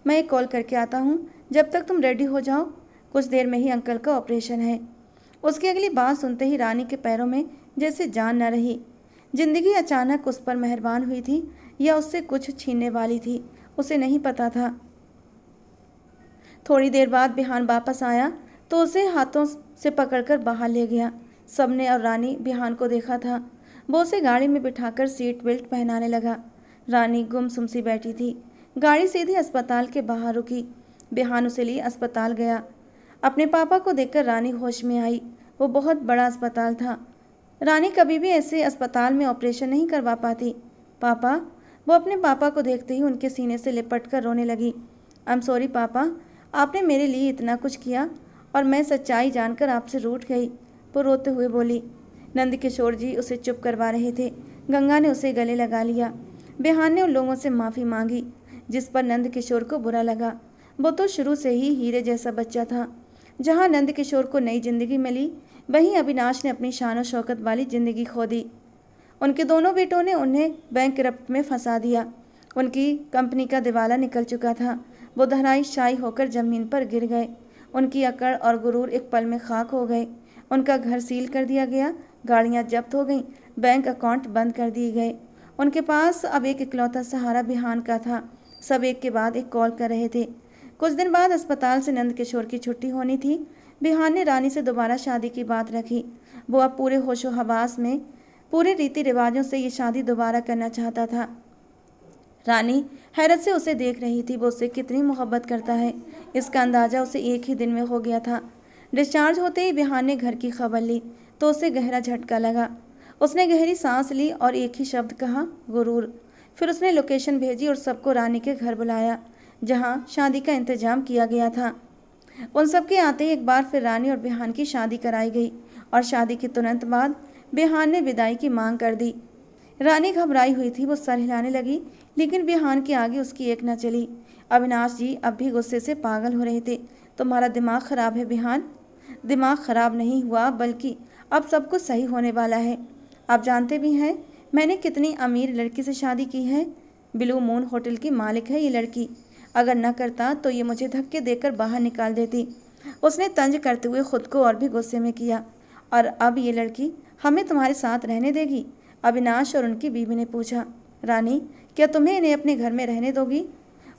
मैं एक कॉल करके आता हूँ, जब तक तुम रेडी हो जाओ। कुछ देर में ही अंकल का ऑपरेशन है। उसकी अगली बात सुनते ही रानी के पैरों में जैसे जान न रही। जिंदगी अचानक उस पर मेहरबान हुई थी या उससे कुछ छीनने वाली थी, उसे नहीं पता था। थोड़ी देर बाद बिहान वापस आया तो उसे हाथों से पकड़कर बाहर ले गया। सबने और रानी बिहान को देखा था। वो उसे गाड़ी में बिठाकर सीट बेल्ट पहनाने लगा। रानी गुमसुम सी बैठी थी। गाड़ी सीधी अस्पताल के बाहर रुकी। बिहान उसे लिए अस्पताल गया। अपने पापा को देखकर रानी होश में आई। वो बहुत बड़ा अस्पताल था। रानी कभी भी ऐसे अस्पताल में ऑपरेशन नहीं करवा पाती। पापा, वो अपने पापा को देखते ही उनके सीने से लिपट कर रोने लगी। आई एम सॉरी पापा, आपने मेरे लिए इतना कुछ किया और मैं सच्चाई जानकर आपसे रूठ गई। वो रोते हुए बोली। नंद किशोर जी उसे चुप करवा रहे थे। गंगा ने उसे गले लगा लिया। बिहान ने उन लोगों से माफ़ी मांगी जिस पर नंद किशोर को बुरा लगा। वो तो शुरू से ही हीरे जैसा बच्चा था। जहाँ नंद किशोर को नई जिंदगी मिली, वहीं अविनाश ने अपनी शान शौकत वाली जिंदगी खो दी। उनके दोनों बेटों ने उन्हें बैंक रप्ट में फंसा दिया। उनकी कंपनी का दिवाला निकल चुका था। वो धराई शाही होकर जमीन पर गिर गए। उनकी अकड़ और गुरूर एक पल में खाक हो गए। उनका घर सील कर दिया गया, गाड़ियां जब्त हो गईं, बैंक अकाउंट बंद कर दिए गए। उनके पास अब एक इकलौता सहारा बिहान का था। सब एक के बाद एक कॉल कर रहे थे। कुछ दिन बाद अस्पताल से नंद किशोर की छुट्टी होनी थी। बिहान ने रानी से दोबारा शादी की बात रखी। वो अब पूरे होशो हवास में, पूरे रीति रिवाजों से ये शादी दोबारा करना चाहता था। रानी हैरत से उसे देख रही थी। वो उससे कितनी मोहब्बत करता है, इसका अंदाज़ा उसे एक ही दिन में हो गया था। डिस्चार्ज होते ही बिहान ने घर की खबर ली तो उसे गहरा झटका लगा। उसने गहरी सांस ली और एक ही शब्द कहा, गुरूर। फिर उसने लोकेशन भेजी और सबको रानी के घर बुलाया जहाँ शादी का इंतजाम किया गया था। उन सबके आते ही एक बार फिर रानी और बिहान की शादी कराई गई और शादी के तुरंत बाद बिहान ने विदाई की मांग कर दी। रानी घबराई हुई थी। वो सर हिलाने लगी लेकिन बिहान के आगे उसकी एक न चली। अविनाश जी अब भी गुस्से से पागल हो रहे थे। तुम्हारा दिमाग खराब है बिहान। दिमाग खराब नहीं हुआ, बल्कि अब सब कुछ सही होने वाला है। आप जानते भी हैं मैंने कितनी अमीर लड़की से शादी की है। ब्लू मून होटल की मालिक है ये लड़की। अगर न करता तो ये मुझे धक्के देकर बाहर निकाल देती। उसने तंज करते हुए खुद को और भी गुस्से में किया। और अब ये लड़की हमें तुम्हारे साथ रहने देगी? अविनाश और उनकी बीवी ने पूछा। रानी, क्या तुम्हें इन्हें अपने घर में रहने दोगी?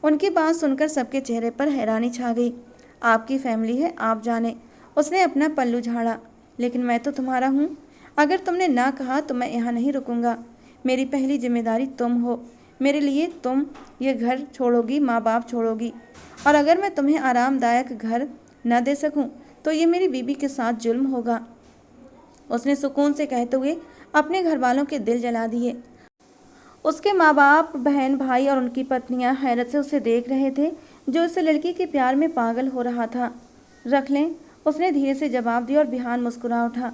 उनकी बात सुनकर सबके चेहरे पर हैरानी छा गई। आपकी फैमिली है, आप जाने। उसने अपना पल्लू झाड़ा। लेकिन मैं तो तुम्हारा हूँ। अगर तुमने ना कहा तो मैं यहाँ नहीं रुकूंगा। मेरी पहली जिम्मेदारी तुम हो। मेरे लिए तुम ये घर छोड़ोगी, माँ बाप छोड़ोगी। और अगर मैं तुम्हें आरामदायक घर न दे सकूं तो ये मेरी बीबी के साथ जुल्म होगा। उसने सुकून से कहते हुए अपने घर वालों के दिल जला दिए। उसके माँ बाप, बहन, भाई और उनकी पत्नियां हैरत से उसे देख रहे थे जो इस लड़की के प्यार में पागल हो रहा था। रख लें, उसने धीरे से जवाब दिया और बिहान मुस्कुरा उठा।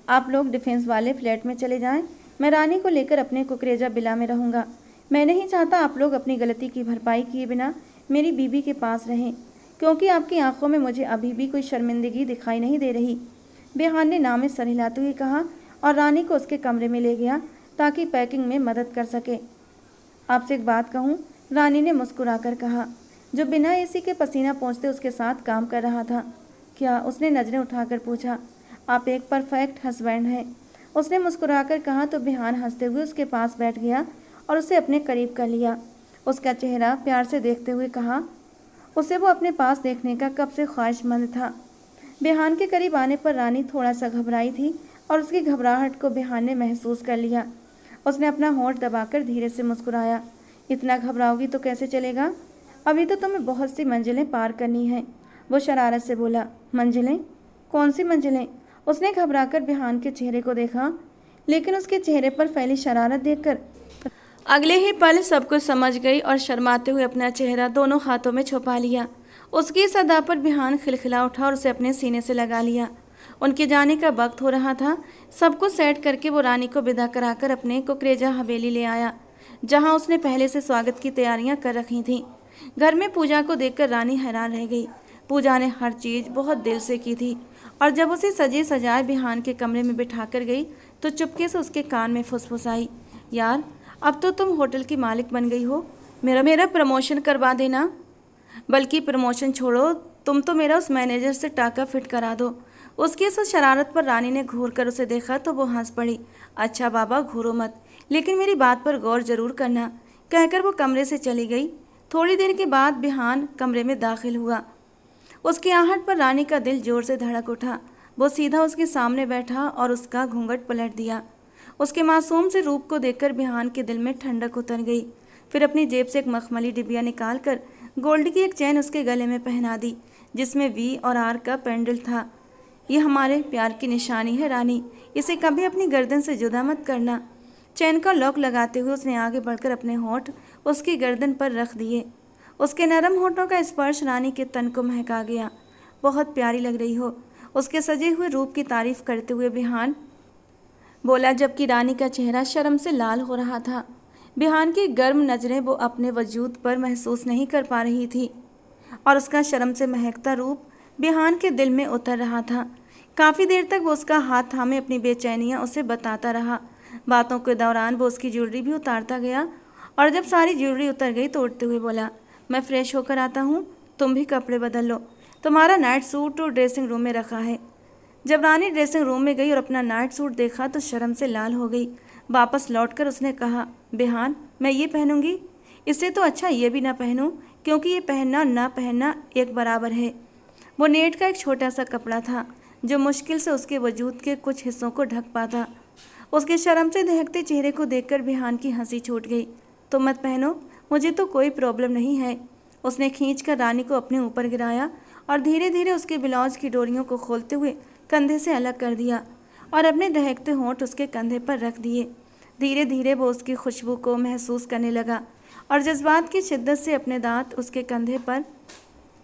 आप लोग डिफेंस वाले फ्लैट में चले जाएं। मैं रानी को लेकर अपने कुकरेजा बिला में रहूँगा। मैं नहीं चाहता आप लोग अपनी गलती की भरपाई किए बिना मेरी बीबी के पास रहें, क्योंकि आपकी आंखों में मुझे अभी भी कोई शर्मिंदगी दिखाई नहीं दे रही। बिहान ने नाम में सर हिलाते हुए कहा और रानी को उसके कमरे में ले गया ताकि पैकिंग में मदद कर सके। आपसे एक बात कहूँ, रानी ने मुस्कुराकर कहा, जो बिना एसी के पसीना पहुँचते उसके साथ काम कर रहा था। क्या? उसने नज़रें उठाकर पूछा। आप एक परफेक्ट हस्बैंड हैं, उसने मुस्कुराकर कहा तो बिहान हंसते हुए उसके पास बैठ गया और उसे अपने करीब कर लिया। उसका चेहरा प्यार से देखते हुए कहा, उसे वो अपने पास देखने का कब से ख्वाहिशमंद था। बिहान के करीब आने पर रानी थोड़ा सा घबराई थी और उसकी घबराहट को बिहान ने महसूस कर लिया। उसने अपना होंठ दबाकर धीरे से मुस्कुराया। इतना घबराओगी तो कैसे चलेगा, अभी तो तुम्हें बहुत सी मंजिलें पार करनी हैं। वो शरारत से बोला। मंजिलें? कौन सी मंजिलें? उसने घबराकर बिहान के चेहरे को देखा, लेकिन उसके चेहरे पर फैली शरारत देखकर अगले ही पल सब कुछ समझ गई और शर्माते हुए अपना चेहरा दोनों हाथों में छुपा लिया। उसकी इस अदा पर बिहान खिलखिला उठा और उसे अपने सीने से लगा लिया। उनके जाने का वक्त हो रहा था। सब कुछ सेट करके वो रानी को विदा कराकर अपने कुकरेजा हवेली ले आया, जहां उसने पहले से स्वागत की तैयारियां कर रखी थीं। घर में पूजा को देखकर रानी हैरान रह गई। पूजा ने हर चीज़ बहुत दिल से की थी और जब उसे सजे सजाए बिहान के कमरे में बिठा कर गई तो चुपके से उसके कान में फुसफुसाई, यार अब तो तुम होटल की मालिक बन गई हो, मेरा प्रमोशन करवा देना। बल्कि प्रमोशन छोड़ो, तुम तो मेरा उस मैनेजर से टाका फिट करा दो। उसकी इस शरारत पर रानी ने घूर कर उसे देखा तो वो हंस पड़ी। अच्छा बाबा घूरो मत, लेकिन मेरी बात पर गौर जरूर करना, कहकर वो कमरे से चली गई। थोड़ी देर के बाद बिहान कमरे में दाखिल हुआ। उसकी आहट पर रानी का दिल जोर से धड़क उठा। वो सीधा उसके सामने बैठा और उसका घूंघट पलट दिया। उसके मासूम से रूप को देखकर बिहान के दिल में ठंडक उतर गई। फिर अपनी जेब से एक मखमली डिबिया निकालकर गोल्ड की एक चैन उसके गले में पहना दी, जिसमें वी और आर का पेंडल था। ये हमारे प्यार की निशानी है रानी, इसे कभी अपनी गर्दन से जुदा मत करना। चैन का लॉक लगाते हुए उसने आगे बढ़कर अपने होंठ उसकी गर्दन पर रख दिए। उसके नरम होठों का स्पर्श रानी के तन को महका गया। बहुत प्यारी लग रही हो, उसके सजे हुए रूप की तारीफ करते हुए बिहान बोला, जबकि रानी का चेहरा शर्म से लाल हो रहा था। बिहान की गर्म नज़रें वो अपने वजूद पर महसूस नहीं कर पा रही थी और उसका शर्म से महकता रूप बिहान के दिल में उतर रहा था। काफ़ी देर तक वो उसका हाथ थामे अपनी बेचैनियाँ उसे बताता रहा। बातों के दौरान वो उसकी ज्वेलरी भी उतारता गया और जब सारी ज्वेलरी उतर गई तो उठते हुए बोला, मैं फ्रेश होकर आता हूँ, तुम भी कपड़े बदल लो, तुम्हारा नाइट सूट तो ड्रेसिंग रूम में रखा है। जब रानी ड्रेसिंग रूम में गई और अपना नाइट सूट देखा तो शर्म से लाल हो गई। वापस लौटकर उसने कहा, बिहान मैं ये पहनूंगी, इससे तो अच्छा ये भी ना पहनूं, क्योंकि ये पहनना ना पहनना एक बराबर है। वो नेट का एक छोटा सा कपड़ा था जो मुश्किल से उसके वजूद के कुछ हिस्सों को ढक पाता। उसके शर्म से दहकते चेहरे को देखकर बिहान की हंसी छूट गई। तो मत पहनो, मुझे तो कोई प्रॉब्लम नहीं है। उसने खींचकर रानी को अपने ऊपर गिराया और धीरे धीरे उसके ब्लाउज की डोरियों को खोलते हुए कंधे से अलग कर दिया और अपने दहकते होंठ उसके कंधे पर रख दिए। धीरे धीरे वो उसकी खुशबू को महसूस करने लगा और जज्बात की शिद्दत से अपने दांत उसके कंधे पर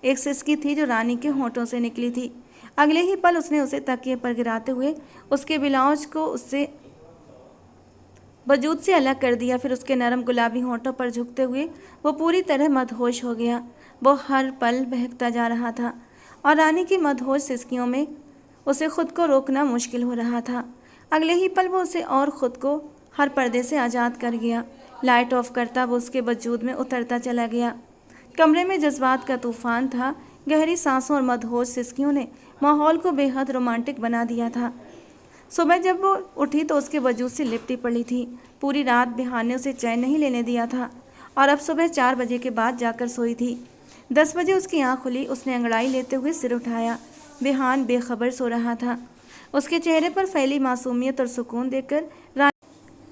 एक सिसकी थी जो रानी के होंठों से निकली थी। अगले ही पल उसने उसे तकिए पर गिराते हुए उसके ब्लाउज को उससे वजूद से अलग कर दिया। फिर उसके नरम गुलाबी होंठों पर झुकते हुए वो पूरी तरह मदहोश हो गया। वो हर पल बहकता जा रहा था और रानी की मदहोश सिसकियों में उसे खुद को रोकना मुश्किल हो रहा था। अगले ही पल वो उसे और ख़ुद को हर पर्दे से आज़ाद कर गया। लाइट ऑफ करता वो उसके वजूद में उतरता चला गया। कमरे में जज्बात का तूफान था। गहरी सांसों और मदहोश सिसकियों ने माहौल को बेहद रोमांटिक बना दिया था। सुबह जब वो उठी तो उसके वजूद से लिपटी पड़ी थी। पूरी रात बिहान ने उसे चैन नहीं लेने दिया था और अब सुबह 4 बजे के बाद जाकर सोई थी। 10 बजे उसकी आँख खुली। उसने अंगड़ाई लेते हुए सिर उठाया। बिहान बेखबर सो रहा था। उसके चेहरे पर फैली मासूमियत और सुकून देखकर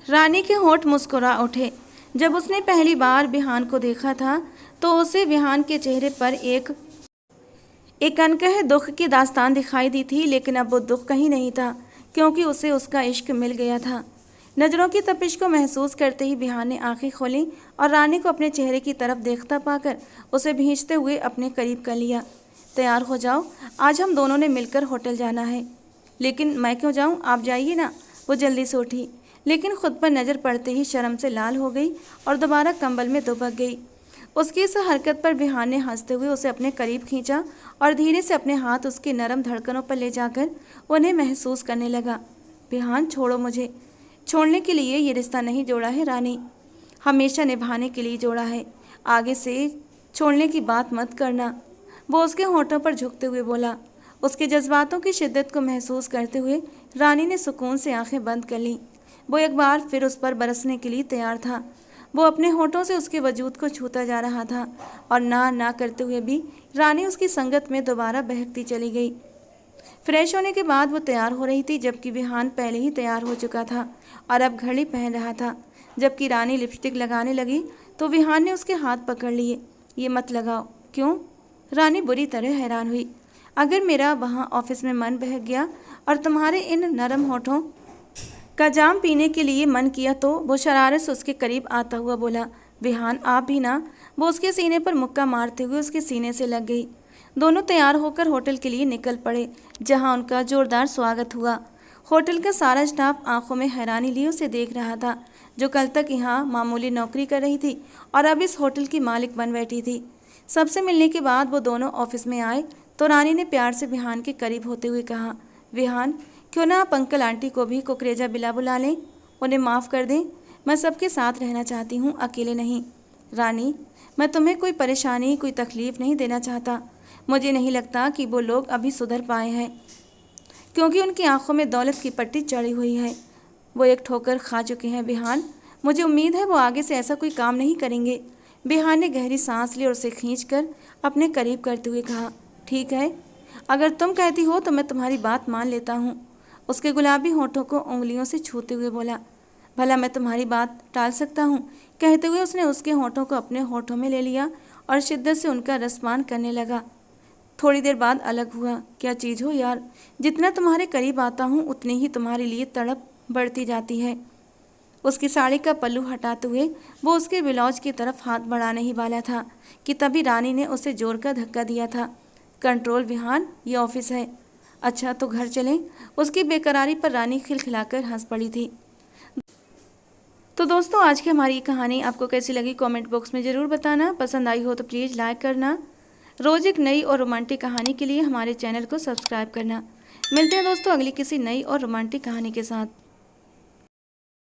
रानी के होंठ मुस्कुरा उठे। जब उसने पहली बार बिहान को देखा था तो उसे बिहान के चेहरे पर एक अनकहे दुख की दास्तान दिखाई दी थी, लेकिन अब वो दुख कहीं नहीं था, क्योंकि उसे उसका इश्क मिल गया था। नज़रों की तपिश को महसूस करते ही बिहान ने आंखें खोलीं और रानी को अपने चेहरे की तरफ देखता पाकर उसे भींचते हुए अपने करीब कर लिया। तैयार हो जाओ, आज हम दोनों ने मिलकर होटल जाना है। लेकिन मैं क्यों जाऊं, आप जाइए ना। वो जल्दी से उठी, लेकिन खुद पर नज़र पड़ते ही शर्म से लाल हो गई और दोबारा कंबल में दुबक गई। उसकी इस हरकत पर बिहान ने हंसते हुए उसे अपने करीब खींचा और धीरे से अपने हाथ उसकी नरम धड़कनों पर ले जाकर उन्हें महसूस करने लगा। बिहान छोड़ो मुझे, छोड़ने के लिए ये रिश्ता नहीं जोड़ा है रानी, हमेशा निभाने के लिए जोड़ा है। आगे से छोड़ने की बात मत करना। वो उसके होंठों पर झुकते हुए बोला। उसके जज्बातों की शिद्दत को महसूस करते हुए रानी ने सुकून से आंखें बंद कर लीं। वो एक बार फिर उस पर बरसने के लिए तैयार था। वो अपने होठों से उसके वजूद को छूता जा रहा था और ना करते हुए भी रानी उसकी संगत में दोबारा बहकती चली गई। फ्रेश होने के बाद वो तैयार हो रही थी, जबकि विहान पहले ही तैयार हो चुका था और अब घड़ी पहन रहा था। जबकि रानी लिपस्टिक लगाने लगी तो विहान ने उसके हाथ पकड़ लिए। ये मत लगाओ। क्यों? रानी बुरी तरह हैरान हुई। अगर मेरा वहाँ ऑफिस में मन बहक गया और तुम्हारे इन नरम होठों का जाम पीने के लिए मन किया तो? वो शरारत से उसके करीब आता हुआ बोला। विहान, आप भी ना। वो उसके सीने पर मुक्का मारते हुए उसके सीने से लग गई। दोनों तैयार होकर होटल के लिए निकल पड़े, जहां उनका जोरदार स्वागत हुआ। होटल का सारा स्टाफ आंखों में हैरानी लिए उसे देख रहा था, जो कल तक यहाँ मामूली नौकरी कर रही थी और अब इस होटल की मालिक बन बैठी थी। सबसे मिलने के बाद वो दोनों ऑफिस में आए तो रानी ने प्यार से विहान के करीब होते हुए कहा, विहान, क्यों ना आप अंकल आंटी को भी कुकरेजा बिला बुला लें, उन्हें माफ़ कर दें। मैं सबके साथ रहना चाहती हूँ, अकेले नहीं। रानी, मैं तुम्हें कोई परेशानी, कोई तकलीफ़ नहीं देना चाहता। मुझे नहीं लगता कि वो लोग अभी सुधर पाए हैं, क्योंकि उनकी आंखों में दौलत की पट्टी चढ़ी हुई है। वो एक ठोकर खा चुके हैं विहान। मुझे उम्मीद है वो आगे से ऐसा कोई काम नहीं करेंगे। विहान ने गहरी सांस ली और उसे खींचकर अपने करीब करते हुए कहा, ठीक है, अगर तुम कहती हो तो मैं तुम्हारी बात मान लेता हूँ। उसके गुलाबी होठों को उंगलियों से छूते हुए बोला, भला मैं तुम्हारी बात टाल सकता हूँ? कहते हुए उसने उसके होठों को अपने होठों में ले लिया और शिद्दत से उनका रसपान करने लगा। थोड़ी देर बाद अलग हुआ। क्या चीज़ हो यार, जितना तुम्हारे करीब आता हूँ उतनी ही तुम्हारे लिए तड़प बढ़ती जाती है। उसकी साड़ी का पल्लू हटाते हुए वो उसके ब्लाउज की तरफ हाथ बढ़ाने ही वाला था कि तभी रानी ने उसे जोर का धक्का दिया था। कंट्रोल विहान, ये ऑफिस है। अच्छा तो घर चलें। उसकी बेकरारी पर रानी खिलखिलाकर हंस पड़ी थी। तो दोस्तों, आज की हमारी कहानी आपको कैसी लगी कमेंट बॉक्स में ज़रूर बताना। पसंद आई हो तो प्लीज़ लाइक करना। रोज़ एक नई और रोमांटिक कहानी के लिए हमारे चैनल को सब्सक्राइब करना। मिलते हैं दोस्तों अगली किसी नई और रोमांटिक कहानी के साथ।